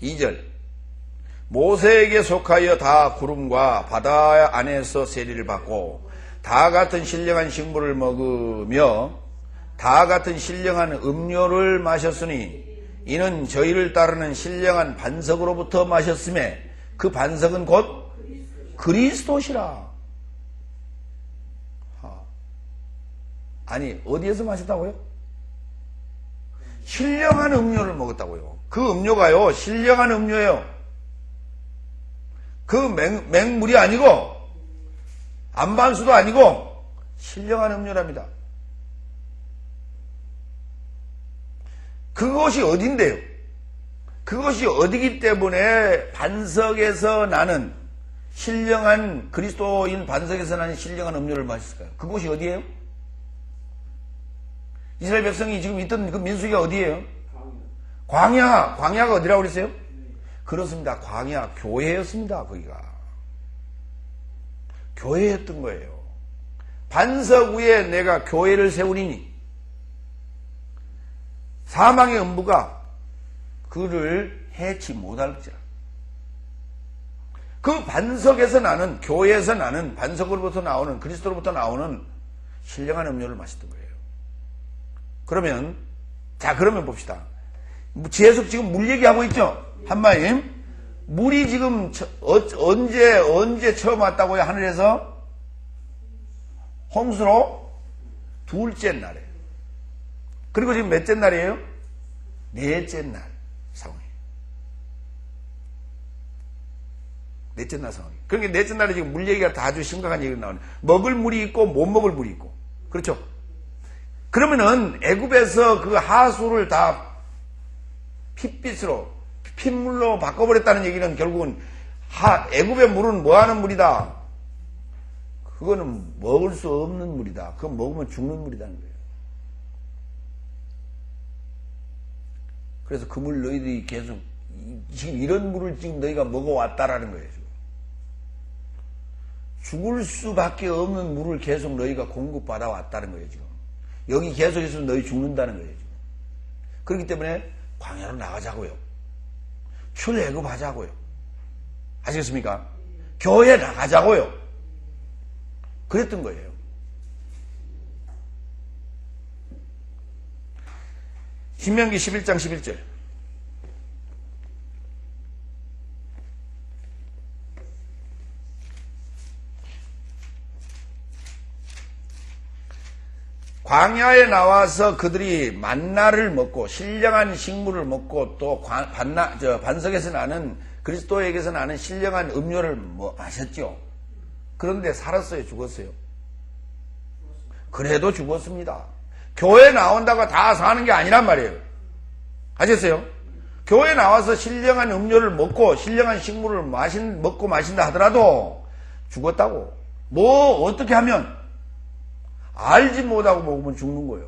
2절 모세에게 속하여 다 구름과 바다 안에서 세리를 받고 다 같은 신령한 식물을 먹으며 다 같은 신령한 음료를 마셨으니 이는 저희를 따르는 신령한 반석으로부터 마셨음에 그 반석은 곧 그리스도시라. 아니 어디에서 마셨다고요? 신령한 음료를 먹었다고요. 그 음료가요 신령한 음료예요. 그 맹물이 아니고 안반수도 아니고 신령한 음료랍니다. 그것이 어딘데요? 그것이 어디기 때문에 반석에서 나는 신령한 그리스도인 반석에서 나는 신령한 음료를 마셨을까요? 그곳이 어디예요? 이스라엘 백성이 지금 있던 그 민수기가 어디예요? 광야가 어디라고 그랬어요? 그렇습니다. 광야 교회였습니다. 거기가 교회였던 거예요. 반석 위에 내가 교회를 세우리니 사망의 음부가 그를 해치 못할지라. 그 반석에서 나는 교회에서 나는 반석으로부터 나오는 그리스도로부터 나오는 신령한 음료를 마셨던 거예요. 그러면 봅시다. 계속 지금 물 얘기하고 있죠? 한마임 물이 지금 언제 처음 왔다고요? 하늘에서 홍수로 둘째 날에. 그리고 지금 몇째 날이에요? 넷째 날 상황이에요. 넷째 날 상황이에요. 그러니까 넷째 날에 지금 물 얘기가 다 아주 심각한 얘기가 나오네. 먹을 물이 있고 못 먹을 물이 있고. 그렇죠? 그러면은 애굽에서 그 하수를 다 핏빛으로 핏물로 바꿔버렸다는 얘기는 결국은 애굽의 물은 뭐하는 물이다? 그거는 먹을 수 없는 물이다. 그거 먹으면 죽는 물이라는 거예요. 그래서 그 물 너희들이 계속 지금 이런 물을 지금 너희가 먹어왔다라는 거예요. 지금. 죽을 수밖에 없는 물을 계속 너희가 공급받아 왔다는 거예요. 지금. 여기 계속 있으면 너희 죽는다는 거예요. 지금. 그렇기 때문에 광야로 나가자고요. 출애굽하자고요. 아시겠습니까? 교회 나가자고요. 그랬던 거예요. 신명기 11장 11절. 광야에 나와서 그들이 만나를 먹고 신령한 식물을 먹고 또 반석에서 나는 그리스도에게서 나는 신령한 음료를 마셨죠. 그런데 살았어요? 죽었어요? 그래도 죽었습니다. 교회 나온다고 다 사는 게 아니란 말이에요. 아셨어요? 교회 나와서 신령한 음료를 먹고 신령한 식물을 먹고 마신다 하더라도 죽었다고. 뭐 어떻게 하면 알지 못하고 먹으면 죽는 거예요.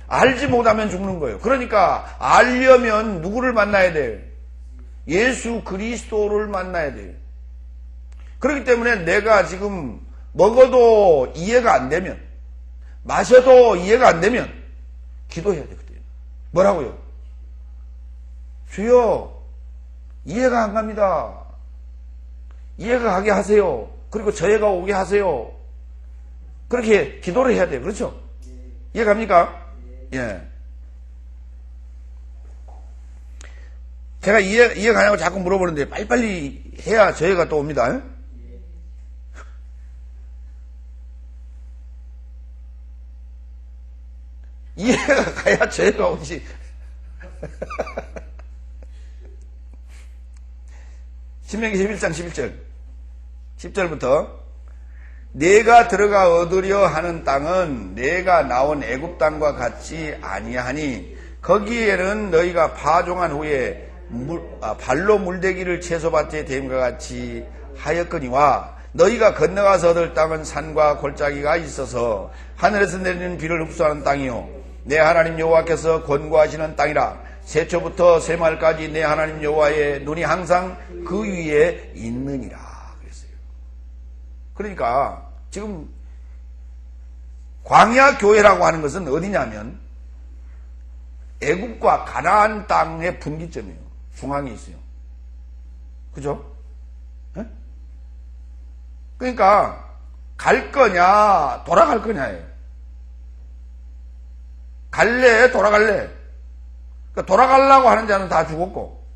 알지 못하면 죽는 거예요. 그러니까 알려면 누구를 만나야 돼요? 예수 그리스도를 만나야 돼요. 그렇기 때문에 내가 지금 먹어도 이해가 안 되면 마셔도 이해가 안 되면 기도해야 돼. 그때 뭐라고요? 주여 이해가 안 갑니다. 이해가 가게 하세요. 그리고 저해가 오게 하세요. 그렇게 기도를 해야 돼요. 그렇죠? 이해갑니까? 예. 제가 이해가냐고 자꾸 물어보는데 빨리빨리 해야 저해가 또 옵니다. 이해가 가야 저해가 오지. 신명기 11장 11절 10절부터 내가 들어가 얻으려 하는 땅은 내가 나온 애굽 땅과 같이 아니하니 거기에는 너희가 파종한 후에 발로 물대기를 채소밭에 댐과 같이 하였거니와 너희가 건너가서 얻을 땅은 산과 골짜기가 있어서 하늘에서 내리는 비를 흡수하는 땅이요 내 하나님 여호와께서 권고하시는 땅이라 세초부터 세말까지 내 하나님 여호와의 눈이 항상 그 위에 있느니라 그랬어요. 그러니까 지금 광야 교회라고 하는 것은 어디냐면 애굽과 가나안 땅의 분기점이에요. 중앙에 있어요. 그죠? 네? 그러니까 갈 거냐, 돌아갈 거냐예요. 갈래, 돌아갈래. 그러니까 돌아가려고 하는 자는 다 죽었고,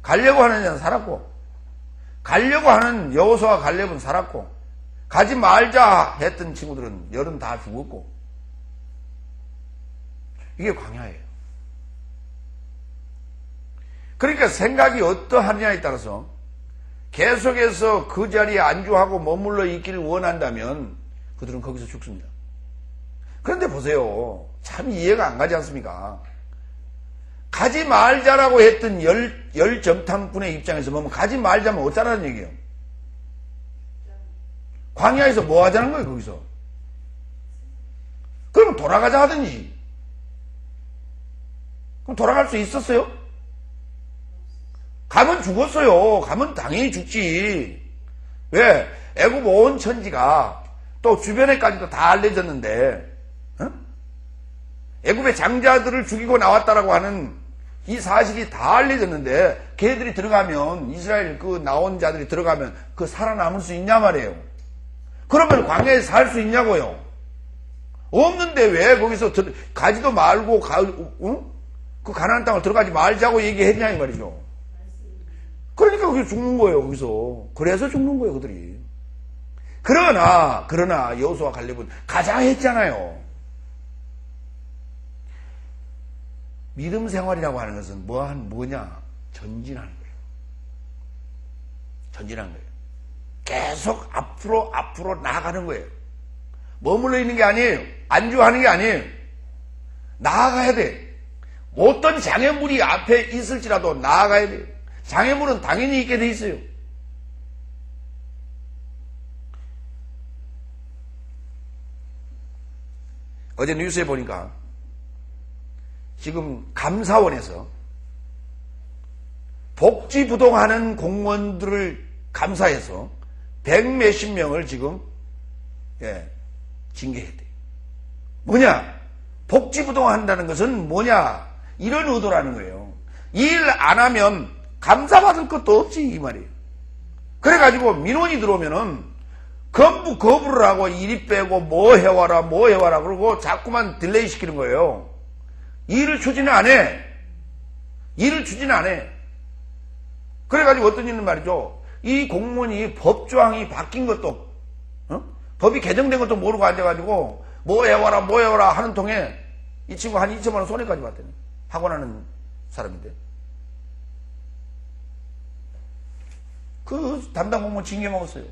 가려고 하는 자는 살았고, 가려고 하는 여호수아와 갈렙은 살았고, 가지 말자 했던 친구들은 열은 다 죽었고, 이게 광야예요. 그러니까 생각이 어떠하느냐에 따라서 계속해서 그 자리에 안주하고 머물러 있기를 원한다면 그들은 거기서 죽습니다. 그런데 보세요. 참 이해가 안 가지 않습니까? 가지 말자라고 했던 열정탐꾼의 입장에서 보면 가지 말자면 어쩌라는 얘기예요? 광야에서 뭐 하자는 거예요, 거기서? 그럼 돌아가자 하든지. 그럼 돌아갈 수 있었어요? 가면 죽었어요. 가면 당연히 죽지. 왜? 애굽 온 천지가 또 주변에까지도 다 알려졌는데, 애굽의 장자들을 죽이고 나왔다라고 하는 이 사실이 다 알려졌는데, 걔들이 들어가면, 이스라엘 그 나온 자들이 들어가면 그 살아남을 수 있냐 말이에요. 그러면 광야에 살 수 있냐고요? 없는데 왜 거기서 가지도 말고 그 가나안 땅을 들어가지 말자고 얘기했냐 이 말이죠. 그러니까 거기서 죽는 거예요. 거기서. 그래서 죽는 거예요, 그들이. 그러나 여호수아와 갈렙은 가자 했잖아요. 믿음 생활이라고 하는 것은 뭐냐? 전진하는 거예요. 전진하는 거예요. 계속 앞으로 나아가는 거예요. 머물러 있는 게 아니에요. 안주하는 게 아니에요. 나아가야 돼. 어떤 장애물이 앞에 있을지라도 나아가야 돼요. 장애물은 당연히 있게 돼 있어요. 어제 뉴스에 보니까 지금 감사원에서 복지부동하는 공무원들을 감사해서 100몇십 명을 지금 징계했대요. 뭐냐? 복지부동한다는 것은 뭐냐? 이런 의도라는 거예요. 일 안 하면 감사받을 것도 없지 이 말이에요. 그래가지고 민원이 들어오면은 건부 거부를 하고 이리 빼고 뭐 해와라 그러고 자꾸만 딜레이 시키는 거예요. 일을 추진을 안 해. 그래가지고 어떤 일은 말이죠. 이 공무원이 법조항이 바뀐 것도 법이 개정된 것도 모르고 앉아가지고 뭐 해와라 하는 통에 이 친구 한 2천만 원 손해까지 봤대요. 학원하는 사람인데. 그 담당 공무원 징계 먹었어요.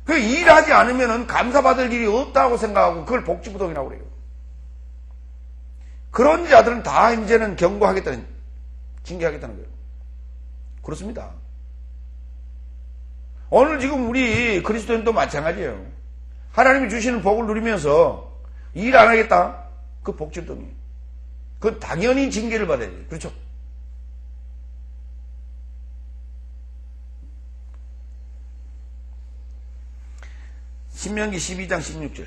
그 일하지 않으면은 감사받을 일이 없다고 생각하고 그걸 복지부동이라고 그래요. 그런 자들은 다 이제는 경고하겠다는, 징계하겠다는 거예요. 그렇습니다. 오늘 지금 우리 그리스도인도 마찬가지예요. 하나님이 주시는 복을 누리면서 일 안 하겠다? 그 복지부동이에요. 그건 당연히 징계를 받아야 돼요. 그렇죠? 신명기 12장 16절.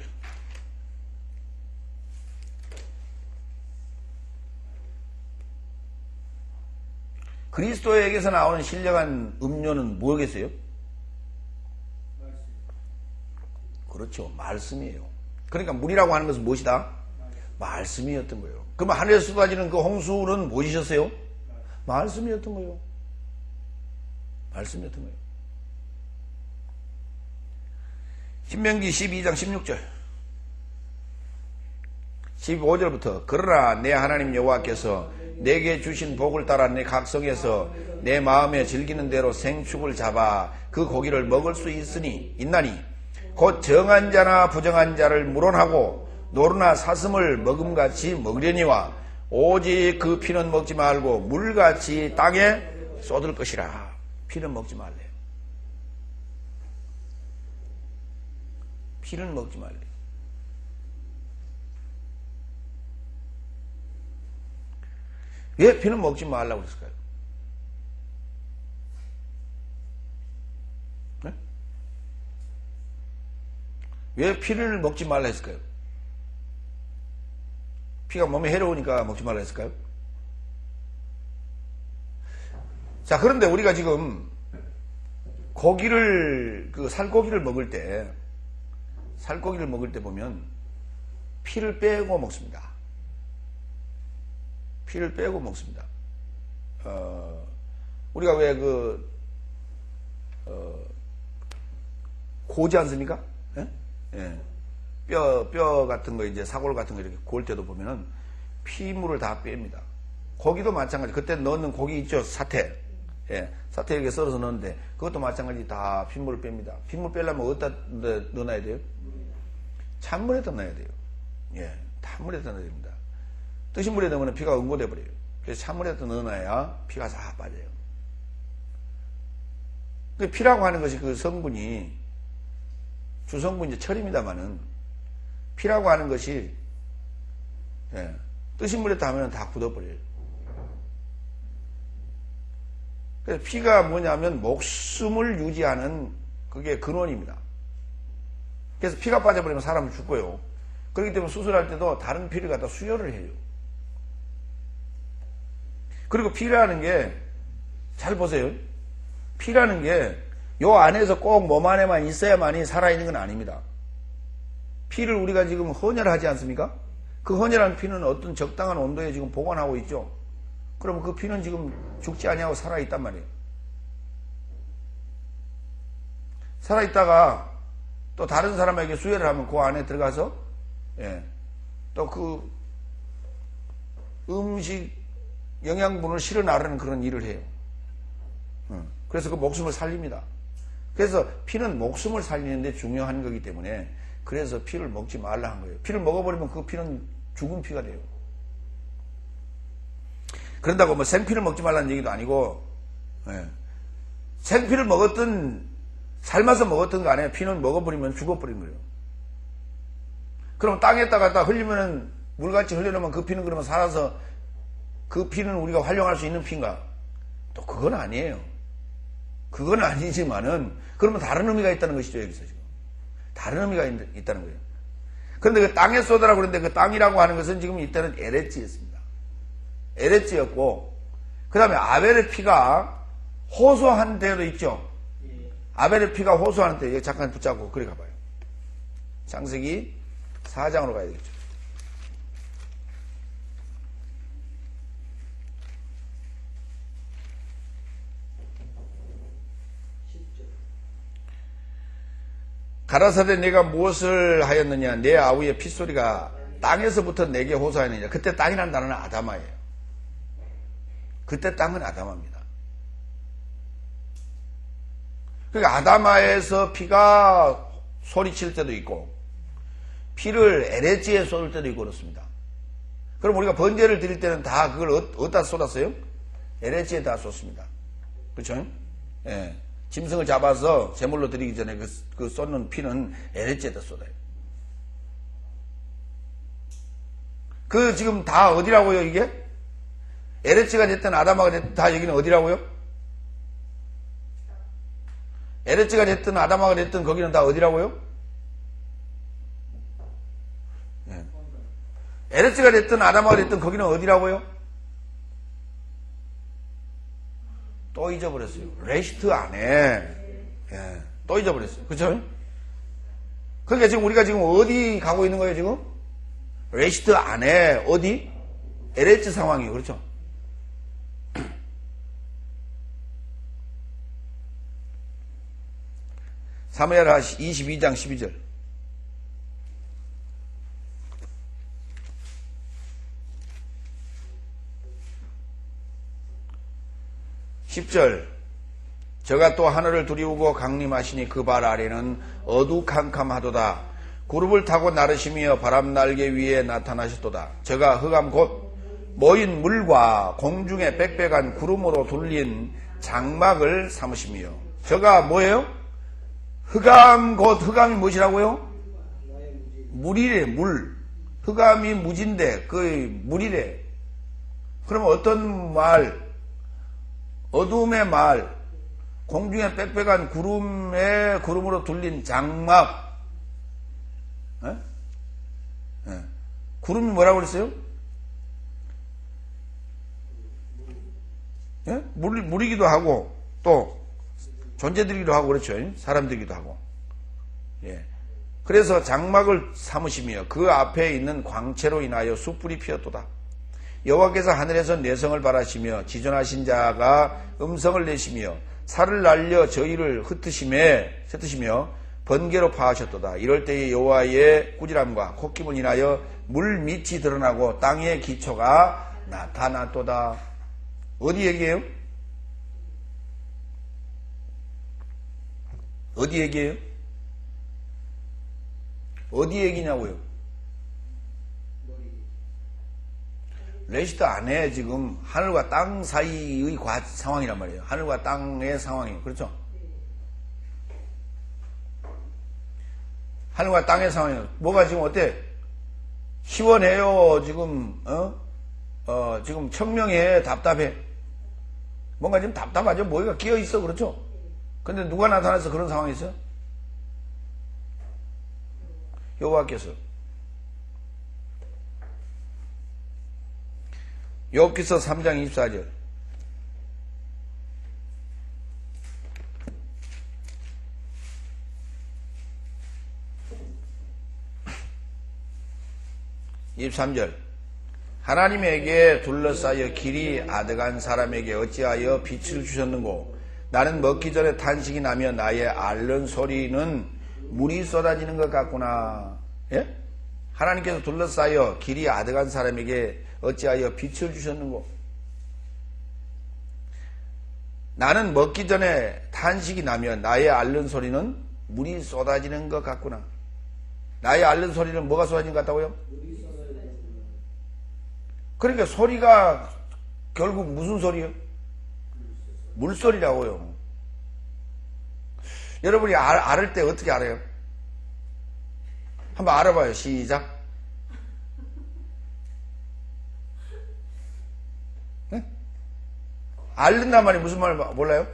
그리스도에게서 나오는 신령한 음료는 뭐겠어요? 그렇죠. 말씀이에요. 그러니까 물이라고 하는 것은 무엇이다? 말씀이었던 거예요. 그러면 하늘에서 쏟아지는 그 홍수는 무엇이셨어요? 말씀이었던 거예요. 말씀이었던 거예요. 신명기 12장 16절 15절부터 그러나 내 하나님 여호와께서 내게 주신 복을 따라 내 각성에서 내 마음에 즐기는 대로 생축을 잡아 그 고기를 먹을 수 있나니 곧 정한 자나 부정한 자를 물어하고 노루나 사슴을 먹음같이 먹으려니와 오직 그 피는 먹지 말고 물같이 땅에 쏟을 것이라. 피는 먹지 말래요. 피는 먹지 말래요. 왜 피는 먹지 말라고 그랬을까요? 네? 왜 피를 먹지 말라 했을까요? 피가 몸에 해로우니까 먹지 말라 했을까요? 자, 그런데 우리가 지금 고기를, 살고기를 먹을 때 살코기를 먹을 때 보면 피를 빼고 먹습니다. 피를 빼고 먹습니다. 우리가 왜 고지 않습니까? 예? 예. 뼈 같은 거, 이제 사골 같은 거 이렇게 구울 때도 보면은 피물을 다 뺍니다. 고기도 마찬가지. 그때 넣는 고기 있죠? 사태. 예. 사태 이렇게 썰어서 넣는데 그것도 마찬가지 다 핏물을 뺍니다. 핏물 빼려면 어디다 넣어놔야 돼요? 찬물에다 넣어야 돼요. 예. 찬물에다 넣어야 됩니다. 뜨신 물에 넣으면 피가 응고돼 버려요. 그래서 찬물에다 넣어놔야 피가 다 빠져요. 그 피라고 하는 것이 그 성분이 주성분 이제 철입니다만은 피라고 하는 것이 예, 뜨신 물에 닿으면 다 굳어버려요. 그래서 피가 뭐냐면 목숨을 유지하는 그게 근원입니다. 그래서 피가 빠져버리면 사람은 죽고요. 그렇기 때문에 수술할 때도 다른 피를 갖다 수혈을 해요. 그리고 피라는 게 잘 보세요. 피라는 게 요 안에서 꼭 몸 안에만 있어야만이 살아있는 건 아닙니다. 피를 우리가 지금 헌혈하지 않습니까? 그 헌혈한 피는 어떤 적당한 온도에 지금 보관하고 있죠. 그러면 그 피는 지금 죽지 아니하고 살아있단 말이에요. 살아있다가 또 다른 사람에게 수혈을 하면 그 안에 들어가서 예, 또 그 음식 영양분을 실어 나르는 그런 일을 해요. 그래서 그 목숨을 살립니다. 그래서 피는 목숨을 살리는데 중요한 거기 때문에 그래서 피를 먹지 말라 한 거예요. 피를 먹어버리면 그 피는 죽은 피가 돼요. 그런다고 뭐 생피를 먹지 말라는 얘기도 아니고 예. 생피를 먹었든 삶아서 먹었던 거 안에 피는 먹어버리면 죽어버린 거예요. 그럼 땅에다가 딱 흘리면은 물같이 흘려놓으면 그 피는 그러면 살아서 그 피는 우리가 활용할 수 있는 피인가? 또 그건 아니에요. 그건 아니지만은 그러면 다른 의미가 있다는 것이죠. 여기서 지금 다른 의미가 있다는 거예요. 그런데 그 땅에 쏟아라고 그랬는데 그 땅이라고 하는 것은 지금 이때는 에레치였습니다. 에레치였고 그 다음에 아벨의 피가 호소한 데도 있죠. 아벨의 피가 호소하는 때 잠깐 붙잡고 그래 가봐요. 창세기 4장으로 가야 되겠죠. 가라사대 내가 무엇을 하였느냐? 내 아우의 핏소리가 땅에서부터 내게 호소하였느냐? 그때 땅이라는 단어는 아담아예요. 그때 땅은 아담아입니다. 그러니까 아담아에서 피가 소리칠 때도 있고 피를 에레지에 쏟을 때도 있고 그렇습니다. 그럼 우리가 번제를 드릴 때는 다 그걸 어디다 쏟았어요? 에레지에다 쏟습니다. 그렇죠? 예. 짐승을 잡아서 제물로 드리기 전에 그 쏟는 피는 에레지에다 쏟아요. 그 지금 다 어디라고요 이게? 에레지가 됐든 아담아가 됐든 다 여기는 어디라고요? 에레지가 됐든 아담아가 됐든 거기는 다 어디라고요? 예. 에레지가 됐든 아담아가 됐든 거기는 어디라고요? 또 잊어버렸어요. 레시트 안에. 예, 또 잊어버렸어요. 그쵸? 그러니까 지금 우리가 지금 어디 가고 있는 거예요, 지금? 레시트 안에, 어디? 에레츠 상황이에요. 그렇죠? 사무엘하 22장 12절. 10절 저가 또 하늘을 두리우고 강림하시니 그 발 아래는 어두캄캄하도다. 구름을 타고 나르시며 바람 날개 위에 나타나셨도다. 저가 흑암 곧 모인 물과 공중에 빽빽한 구름으로 둘린 장막을 삼으시며 저가 뭐예요? 흑암 곧 흑암이 무엇이라고요? 물이래. 물. 흑암이 무진데 그 물이래. 그러면 어떤 말? 어두움의 말, 공중에 빽빽한 구름으로 둘린 장막. 에? 에. 구름이 뭐라고 그랬어요? 예? 물이기도 하고 또 존재들이기도 하고 그렇죠. 사람들이기도 하고. 예. 그래서 장막을 삼으시며 그 앞에 있는 광채로 인하여 숯불이 피었도다. 여호와께서 하늘에서 내성을 바라시며 지존하신 자가 음성을 내시며 살을 날려 저희를 흩으시며 번개로 파하셨도다. 이럴 때에 여호와의 꾸지람과 콧김을 인하여 물 밑이 드러나고 땅의 기초가 나타났도다. 어디 얘기예요? 어디 얘기예요? 어디 얘기냐고요? 레시트 안에 지금 하늘과 땅 사이의 상황이란 말이에요. 하늘과 땅의 상황이. 그렇죠? 하늘과 땅의 상황이에요. 뭐가 지금 어때? 시원해요. 지금, 지금 청명해. 답답해. 뭔가 지금 답답하죠. 뭐가 끼어 있어. 그렇죠? 근데 누가 나타나서 그런 상황이 있어요? 여호와께서. 욥기서 3장 24절. (23절) 하나님에게 둘러싸여 길이 아득한 사람에게 어찌하여 빛을 주셨는고 나는 먹기 전에 탄식이 나며 나의 앓는 소리는 물이 쏟아지는 것 같구나. 예? 하나님께서 둘러싸여 길이 아득한 사람에게 어찌하여 빛을 주셨는고 나는 먹기 전에 탄식이 나며 나의 앓는 소리는 물이 쏟아지는 것 같구나. 나의 앓는 소리는 뭐가 쏟아지는 것 같다고요? 그러니까 소리가 결국 무슨 소리예요? 물소리라고요. 여러분이 앓을 때 어떻게 알아요? 한번 알아봐요. 시작. 네? 앓는단 말이 무슨 말 몰라요?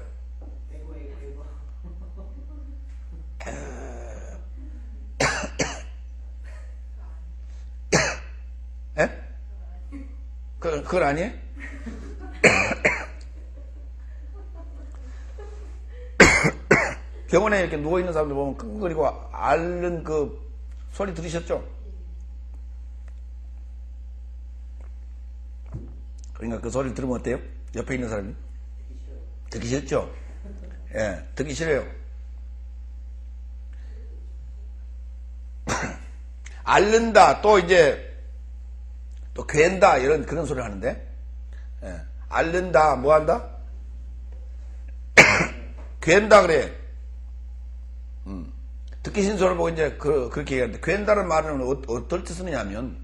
예? 그건 아니에요? 병원에 이렇게 누워있는 사람들 보면 끙끙거리고 앓는 그 소리 들으셨죠? 그러니까 그 소리를 들으면 어때요? 옆에 있는 사람이? 듣기 싫죠? 예, 듣기 싫어요. 앓는다, 또 이제, 또 괜다, 이런 그런 소리를 하는데, 예, 앓는다, 뭐 한다? 괜다 그래. 듣기 싫은 소리를 보고 이제 그렇게 얘기하는데, 괜다는 말은 어떨 뜻을 쓰느냐면,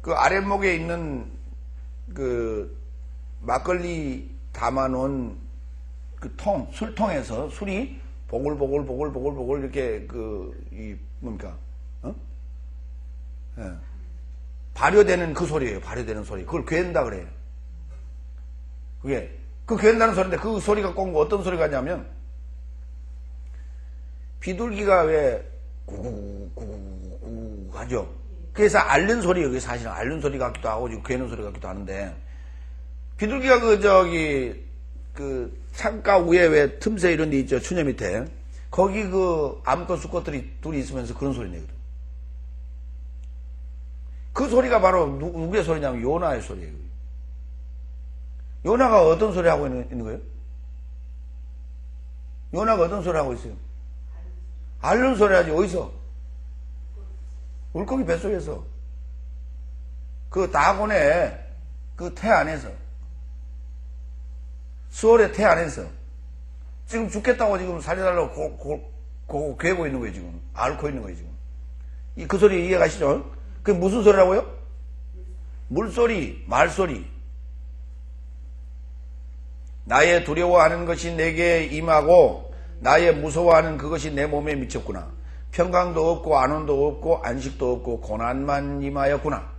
그 아랫목에 있는 그 막걸리 담아놓은 그 술통에서 술이 보글보글 이렇게 뭡니까? 예. 발효되는 그 소리예요. 발효되는 소리. 그걸 괜다 그래요. 그 괜다는 소리인데 그 소리가 꼭 어떤 소리가 냐면 비둘기가 왜 구구구구 하죠. 그래서 앓는 소리예요. 그게 사실은 앓는 소리 같기도 하고 지금 괴는 소리 같기도 하는데 비둘기가 그 창가 위에 왜 틈새 이런 데 있죠. 추녀 밑에 거기 그 암컷 수컷들이 둘이 있으면서 그런 소리 내거든. 그 소리가 바로 누구의 소리냐면 요나의 소리예요. 요나가 어떤 소리 하고 있는 거예요? 요나가 어떤 소리 하고 있어요? 앓는 소리 하지. 어디서? 물고기 뱃속에서. 그 다곤의 그 태 안에서. 수월의 태 안에서. 지금 죽겠다고 지금 살려달라고 괴고 있는 거예요, 지금. 앓고 있는 거예요, 지금. 그 소리 이해가시죠? 그게 무슨 소리라고요? 물소리, 말소리. 나의 두려워하는 것이 내게 임하고 나의 무서워하는 그것이 내 몸에 미쳤구나. 평강도 없고 안온도 없고 안식도 없고 고난만 임하였구나.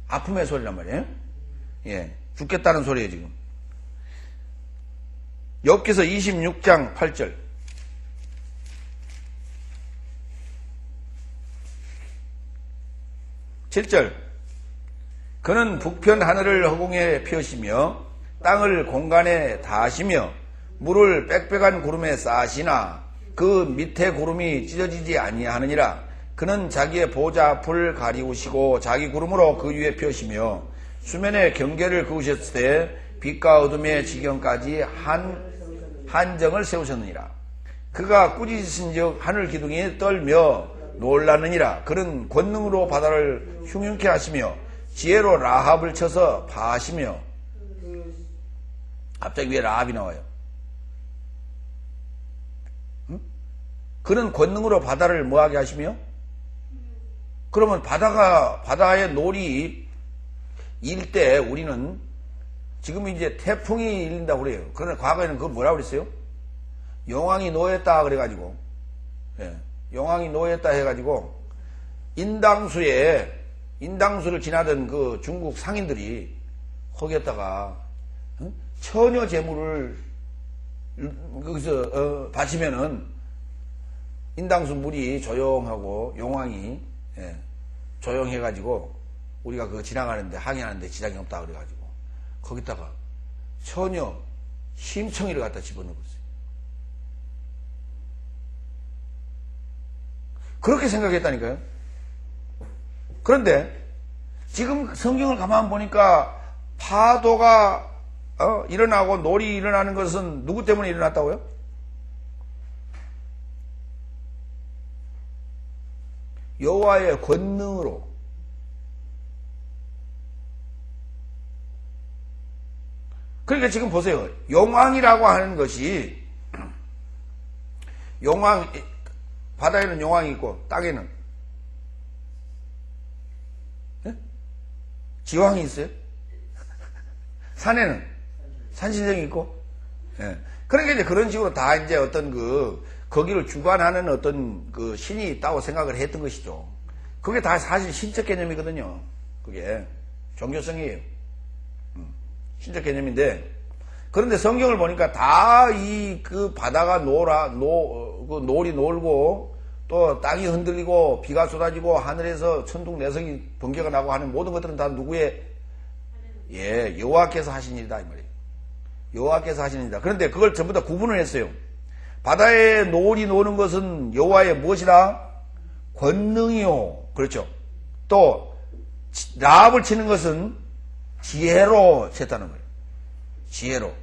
아픔의 소리란 말이에요. 예, 죽겠다는 소리예요 지금. 욥기서 26장 8절. 7절. 그는 북편 하늘을 허공에 펴시며 땅을 공간에 다하시며 물을 빽빽한 구름에 쌓으시나 그 밑에 구름이 찢어지지 아니하느니라. 그는 자기의 보좌 앞을 가리우시고 자기 구름으로 그 위에 펴시며 수면의 경계를 그으셨을 때 빛과 어둠의 지경까지 한정을 세우셨느니라. 그가 꾸짖으신즉 하늘 기둥이 떨며 놀라느니라. 그는 권능으로 바다를 흉흉케 하시며 지혜로 라합을 쳐서 파하시며. 갑자기 왜 라합이 나와요? 그는 권능으로 바다를 뭐하게 하시며? 그러면 바다의 놀이 일 때 우리는 지금 이제 태풍이 일린다고 그래요. 그러나 과거에는 그걸 뭐라고 그랬어요? 용왕이 노했다 그래가지고, 예, 용왕이 노했다 해가지고, 인당수를 지나던 그 중국 상인들이 거기에다가 처녀 제물을 거기서 바치면은 인당수 물이 조용하고 용왕이 조용해가지고 우리가 그거 지나가는데 항해하는데 지장이 없다 그래가지고 거기다가 처녀 심청이를 갖다 집어넣었어요. 그렇게 생각했다니까요. 그런데 지금 성경을 가만 보니까 파도가 일어나고 놀이 일어나는 것은 누구 때문에 일어났다고요? 여호와의 권능으로. 그러니까 지금 보세요. 용왕이라고 하는 것이 바다에는 용왕이 있고 땅에는 지왕이 있어요. 산에는 산신령이 있고. 그러니까 이제 그런 식으로 다 이제 어떤 거기를 주관하는 어떤 그 신이 있다고 생각을 했던 것이죠. 그게 다 사실 신적 개념이거든요. 그게 종교성이에요. 신적 개념인데, 그런데 성경을 보니까 다 그 바다가 놀이 놀고 또 땅이 흔들리고 비가 쏟아지고 하늘에서 천둥 내성이 번개가 나고 하는 모든 것들은 다 누구의? 여호와께서 하신 일이다 이 말이에요. 여호와께서 하신 일이다. 그런데 그걸 전부 다 구분을 했어요. 바다에 놀이 노는 것은 여호와의 무엇이라? 권능이요. 그렇죠. 또 라합을 치는 것은 지혜로 쳤다는 거예요. 지혜로.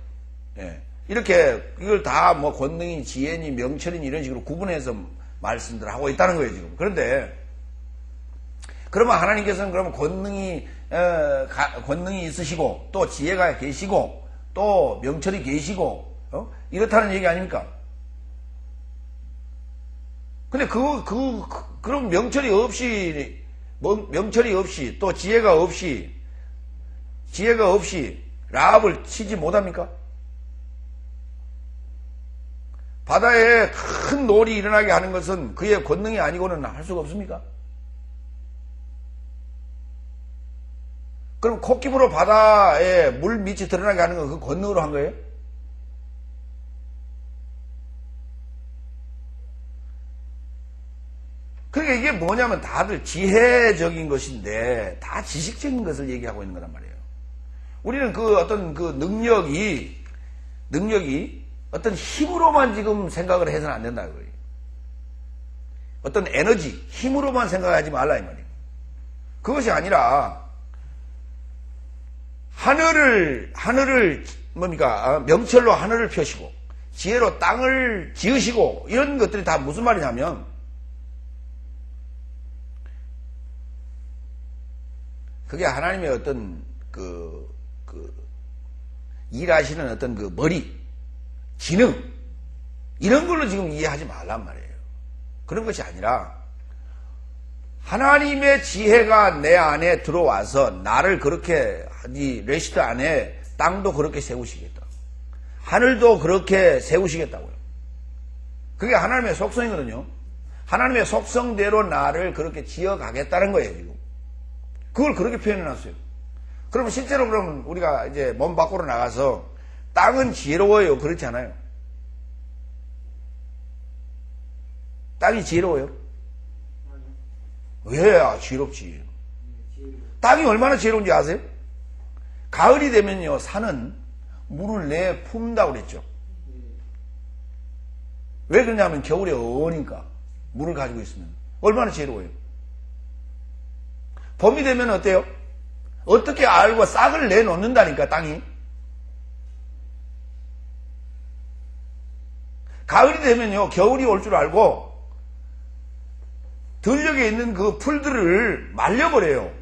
이렇게 이걸 다 뭐 권능이 지혜니 명철이니 이런 식으로 구분해서 말씀들 하고 있다는 거예요 지금. 그런데 그러면 하나님께서는 그러면 권능이 있으시고 또 지혜가 계시고 또 명철이 계시고 이렇다는 얘기 아닙니까? 근데 그럼 명철이 없이 또 지혜가 없이 라합을 치지 못합니까? 바다에 큰 놀이 일어나게 하는 것은 그의 권능이 아니고는 할 수가 없습니까? 그럼 콧깁으로 바다에 물 밑이 드러나게 하는 건 그 권능으로 한 거예요? 그러니까 이게 뭐냐면 다들 지혜적인 것인데 다 지식적인 것을 얘기하고 있는 거란 말이에요. 우리는 어떤 능력이 어떤 힘으로만 지금 생각을 해서는 안 된다는 거예요. 어떤 에너지, 힘으로만 생각하지 말라 이 말이에요. 그것이 아니라 하늘을 뭡니까? 명철로 하늘을 펴시고 지혜로 땅을 지으시고 이런 것들이 다 무슨 말이냐면 그게 하나님의 어떤 일하시는 어떤 머리, 지능 이런 걸로 지금 이해하지 말란 말이에요. 그런 것이 아니라 하나님의 지혜가 내 안에 들어와서 나를 그렇게 이 레시트 안에 땅도 그렇게 세우시겠다. 하늘도 그렇게 세우시겠다고요. 그게 하나님의 속성이거든요. 하나님의 속성대로 나를 그렇게 지어가겠다는 거예요, 지금. 그걸 그렇게 표현해놨어요. 그러면 실제로 그러면 우리가 이제 몸 밖으로 나가서 땅은 지혜로워요. 그렇지 않아요? 땅이 지혜로워요? 왜? 지혜롭지. 땅이 얼마나 지혜로운지 아세요? 가을이 되면요, 산은 물을 내품다고 그랬죠. 왜 그러냐면 겨울에 어니까 물을 가지고 있으면 얼마나 지혜로워요. 봄이 되면 어때요? 어떻게 알고 싹을 내놓는다니까 땅이. 가을이 되면요 겨울이 올 줄 알고 들녘에 있는 그 풀들을 말려버려요.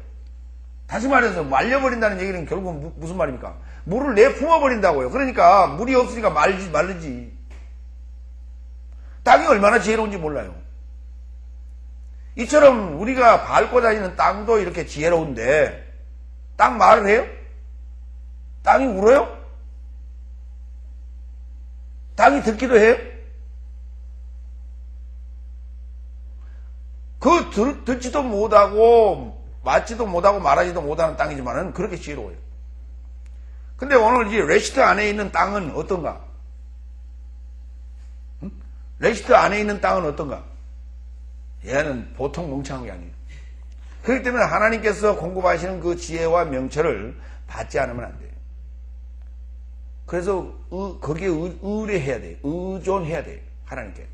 다시 말해서 말려버린다는 얘기는 결국은 무슨 말입니까? 물을 내뿜어버린다고요. 그러니까 물이 없으니까 마르지. 땅이 얼마나 지혜로운지 몰라요. 이처럼 우리가 밟고 다니는 땅도 이렇게 지혜로운데 땅 말을 해요? 땅이 울어요? 땅이 듣기도 해요? 그 듣지도 못하고 맞지도 못하고 말하지도 못하는 땅이지만은 그렇게 지혜로워요. 근데 오늘 이 레시트 안에 있는 땅은 어떤가? 응? 레시트 안에 있는 땅은 어떤가? 얘는 보통 멍청한 게 아니에요. 그렇기 때문에 하나님께서 공급하시는 그 지혜와 명철을 받지 않으면 안 돼요. 그래서 거기에 의뢰해야 돼요. 의존해야 돼요. 하나님께.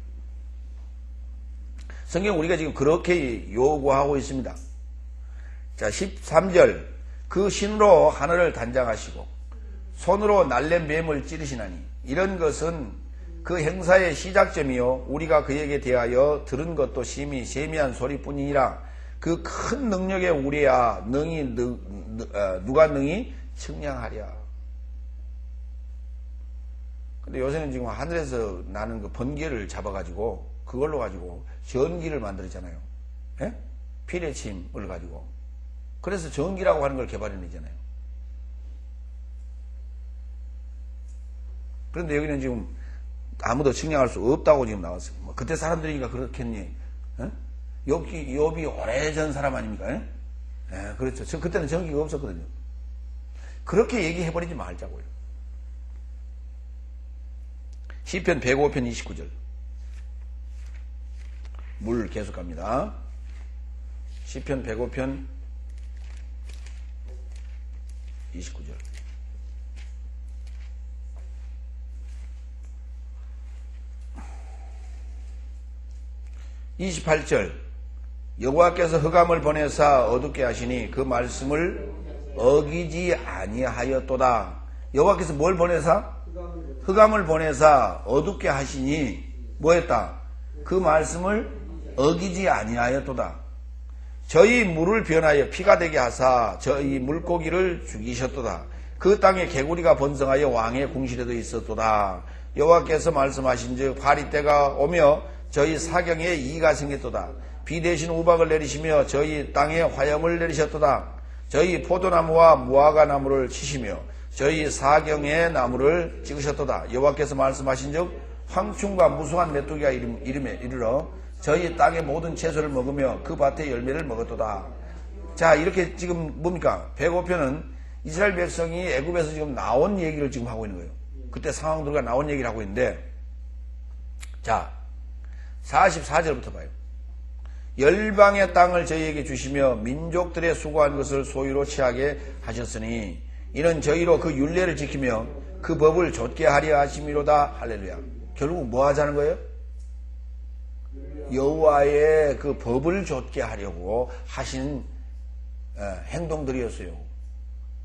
성경 우리가 지금 그렇게 요구하고 있습니다. 자, 13절. 그 신으로 하늘을 단장하시고 손으로 날랜 뱀을 찌르시나니 이런 것은 그 행사의 시작점이요 우리가 그에게 대하여 들은 것도 심히 세미한 소리뿐이니라. 그 큰 능력의 우리야 누가 능히 측량하랴. 근데 요새는 지금 하늘에서 나는 그 번개를 잡아가지고 그걸로 가지고 전기를 만들었잖아요. 예? 피레침을 가지고. 그래서 전기라고 하는 걸 개발해내잖아요. 그런데 여기는 지금 아무도 측량할 수 없다고 지금 나왔어요. 뭐 그때 사람들이니까 그렇겠니? 예? 욥이 오래전 사람 아닙니까? 예? 예, 그렇죠. 그때는 전기가 없었거든요. 그렇게 얘기해버리지 말자고요. 시편 105편 29절. 물 계속 갑니다. 시편 105편 29절. (28절) 여호와께서 흑암을 보내사 어둡게 하시니 그 말씀을 어기지 아니하였도다. 여호와께서 뭘 보내사? 흑암을 보내사 어둡게 하시니 뭐했다? 그 말씀을 어기지 아니하였도다. 저희 물을 변하여 피가 되게 하사 저희 물고기를 죽이셨도다. 그 땅에 개구리가 번성하여 왕의 궁실에도 있었도다. 여호와께서 말씀하신즉 파리 때가 오며 저희 사경에 이가 생겼도다. 비 대신 우박을 내리시며 저희 땅에 화염을 내리셨도다. 저희 포도나무와 무화과 나무를 치시며 저희 사경의 나무를 찍으셨도다. 여호와께서 말씀하신즉 황충과 무수한 메뚜기가 이르러 저희 땅의 모든 채소를 먹으며 그 밭의 열매를 먹었도다. 자, 이렇게 지금 뭡니까? 105편은 이스라엘 백성이 애굽에서 지금 나온 얘기를 지금 하고 있는 거예요. 그때 상황들과 나온 얘기를 하고 있는데, 자 44절부터 봐요. 열방의 땅을 저희에게 주시며 민족들의 수고한 것을 소유로 취하게 하셨으니 이는 저희로 그 율례를 지키며 그 법을 좇게 하려 하심이로다. 할렐루야. 결국 뭐 하자는 거예요? 여호와의 그 법을 좇게 하려고 하신 행동들이었어요.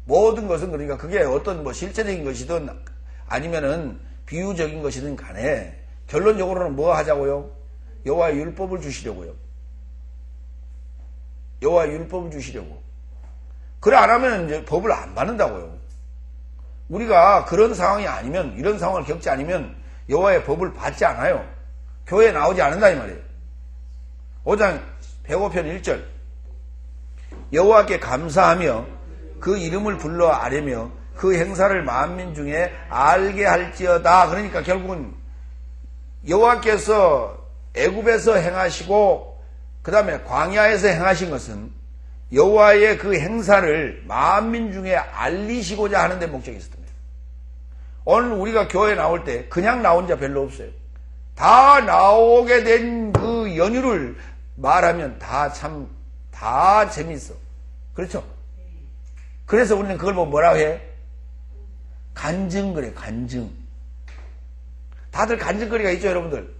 모든 것은 그러니까 그게 어떤 뭐 실제적인 것이든 아니면은 비유적인 것이든 간에 결론적으로는 뭐 하자고요? 여호와의 율법을 주시려고요. 여호와의 율법을 주시려고. 그래 안 하면 이제 법을 안 받는다고요. 우리가 그런 상황이 아니면, 이런 상황을 겪지 않으면 여호와의 법을 받지 않아요. 교회에 나오지 않는다 이 말이에요. 5장 105편 1절. 여호와께 감사하며 그 이름을 불러 아뢰며 그 행사를 만민 중에 알게 할지어다. 그러니까 결국은 여호와께서 애굽에서 행하시고 그 다음에 광야에서 행하신 것은 여호와의 그 행사를 만민 중에 알리시고자 하는 데 목적이 있었던 거예요. 오늘 우리가 교회에 나올 때 그냥 나온 자 별로 없어요. 다 나오게 된 그 연유를 말하면 다 재밌어. 그렇죠? 그래서 우리는 그걸 보고 뭐라고 해? 간증 그래, 간증. 다들 간증거리가 있죠, 여러분들?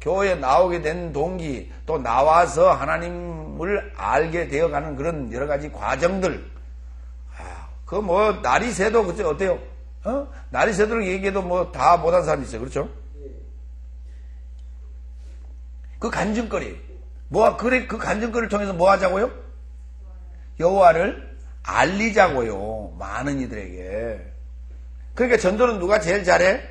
교회에 나오게 된 동기, 또 나와서 하나님을 알게 되어가는 그런 여러 가지 과정들. 그 뭐 날이 새도 그죠? 어때요? 날이 새도록 얘기해도 뭐 다 못한 사람이 있어요. 그렇죠? 그 간증거리. 그래, 그 간증거리를 통해서 뭐 하자고요? 여호와를 알리자고요. 많은 이들에게. 그러니까 전도는 누가 제일 잘해?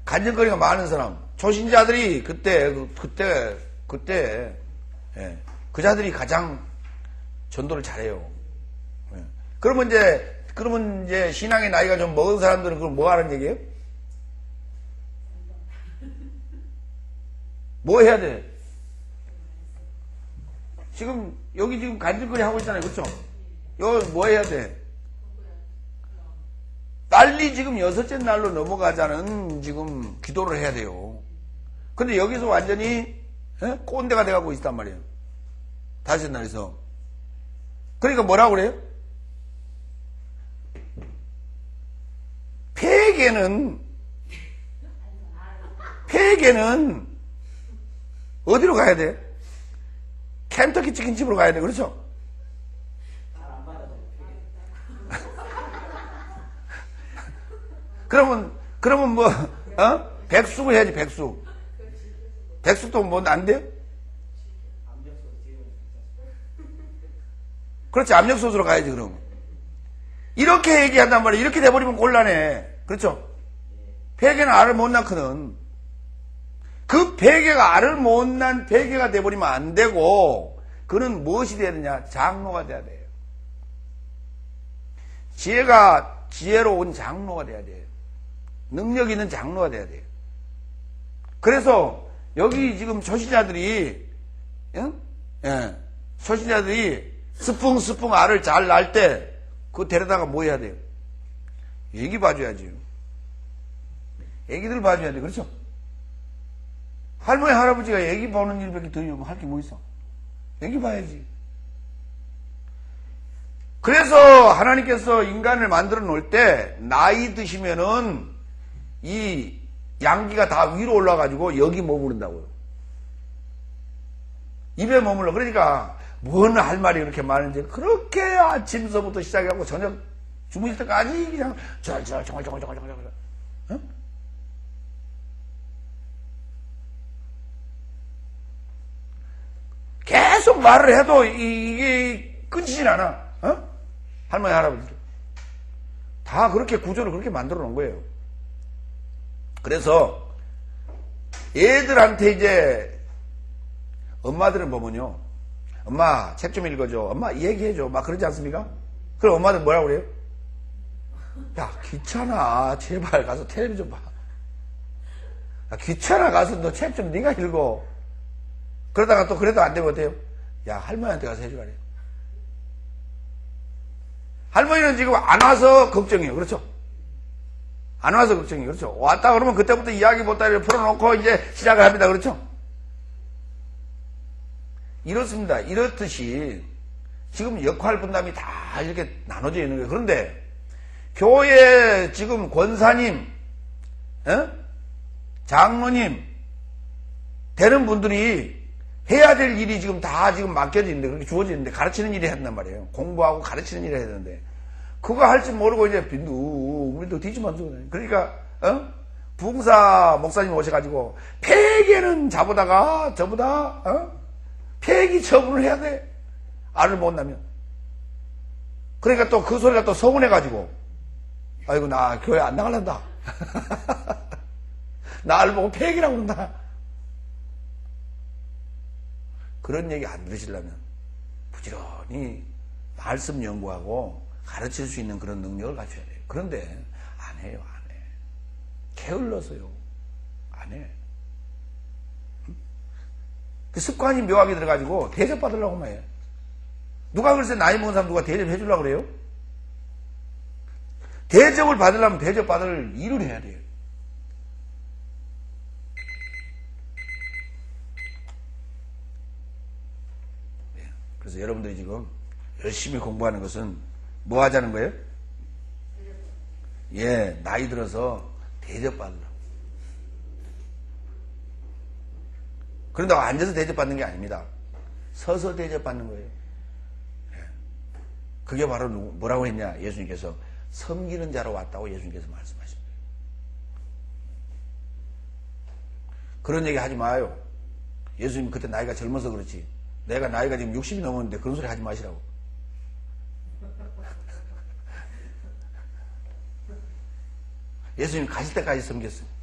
간증거리가 많은 사람. 초신자들이 그때, 예, 그 자들이 가장 전도를 잘해요. 예. 그러면 이제 신앙의 나이가 좀 먹은 사람들은 그럼 뭐 하는 얘기예요? 뭐 해야 돼? 여기 지금 간증거리 하고 있잖아요. 그렇죠? 여기 뭐 해야 돼? 빨리 지금 6째 날로 넘어가자는 지금 기도를 해야 돼요. 근데 여기서 완전히 꼰대가 돼가고 있단 말이에요. 5째 날에서. 그러니까 뭐라고 그래요? 폐계는 어디로 가야 돼? 켄터키 치킨집으로 가야 돼. 그렇죠? 그러면 뭐, 백숙을 해야지, 백숙. 백숙도 뭐, 안 돼요? 그렇지, 압력솥으로 가야지, 그럼. 이렇게 얘기한단 말이에요. 이렇게 돼버리면 곤란해. 그렇죠? 폐계는 알을 못 낳거든. 그 폐계가 알을 못 낳은 폐계가 돼버리면 안 되고, 그는 무엇이 돼야 되냐? 장로가 돼야 돼요. 지혜로운 장로가 돼야 돼요. 능력 있는 장로가 돼야 돼요. 그래서 여기 지금 초신자들이 스풍 알을 잘 낳을 때 그거 데려다가 뭐 해야 돼요? 애기 봐줘야지. 애기들 봐줘야 돼. 그렇죠? 할머니 할아버지가 애기 보는 일밖에 더 할 게 뭐 있어? 애기 봐야지. 그래서 하나님께서 인간을 만들어 놓을 때 나이 드시면은 이 양기가 다 위로 올라가지고 여기 머무른다고요. 입에 머물러. 그러니까 뭔 할 말이 그렇게 많은지 그렇게 아침서부터 시작해갖고 저녁 주무실 때까지 그냥 정얼정얼 계속 말을 해도 이게 끊지진 않아. 할머니 할아버지들 다 그렇게 구조를 그렇게 만들어 놓은 거예요. 그래서 애들한테 이제 엄마들은 보면요, 엄마 책 좀 읽어줘, 엄마 얘기해줘, 막 그러지 않습니까? 그럼 엄마들 뭐라고 그래요? 야 귀찮아, 제발 가서 텔레비전 봐. 야, 귀찮아, 가서 너 책 좀 네가 읽어. 그러다가 또 그래도 안 되면 어때요? 야 할머니한테 가서 해주라 그래요. 할머니는 지금 안 와서 걱정이에요. 그렇죠? 안 와서 걱정이에요. 그렇죠? 왔다 그러면 그때부터 이야기 보따리를 풀어놓고 이제 시작을 합니다. 그렇죠? 이렇습니다. 이렇듯이 지금 역할 분담이 다 이렇게 나눠져 있는 거예요. 그런데 교회 지금 권사님, 장로님 되는 분들이 해야 될 일이 지금 다 지금 맡겨져 있는데, 그렇게 주어지는데, 가르치는 일이 한단 말이에요. 공부하고 가르치는 일을 해야 되는데, 그거 할 줄 모르고 이제 우리도 뒤집어 쓰고 다녀요. 그러니까, 부흥사 목사님 오셔가지고, 폐계는 자보다가, 저보다, 폐기 처분을 해야 돼. 알을 못 낳으면. 그러니까 또 그 소리가 또 서운해가지고, 아이고, 나 교회 안 나갈란다. 나 알 보고 폐기라고 그런다. 그런 얘기 안 들으시려면 부지런히 말씀 연구하고 가르칠 수 있는 그런 능력을 갖춰야 돼요. 그런데 안 해요. 안 해. 게을러서요. 안 해. 그 습관이 묘하게 들어가지고 대접받으려고만 해요. 누가 글쎄 나이 먹은 사람 누가 대접해 주려고 그래요? 대접을 받으려면 대접받을 일을 해야 돼요. 그래서 여러분들이 지금 열심히 공부하는 것은 뭐 하자는 거예요? 예, 나이 들어서 대접받으라고. 그런다고 앉아서 대접받는 게 아닙니다. 서서 대접받는 거예요. 그게 바로 뭐라고 했냐? 예수님께서 섬기는 자로 왔다고 예수님께서 말씀하십니다. 그런 얘기 하지 마요. 예수님 그때 나이가 젊어서 그렇지. 내가 나이가 지금 60이 넘었는데 그런 소리 하지 마시라고. 예수님 가실 때까지 섬겼어요.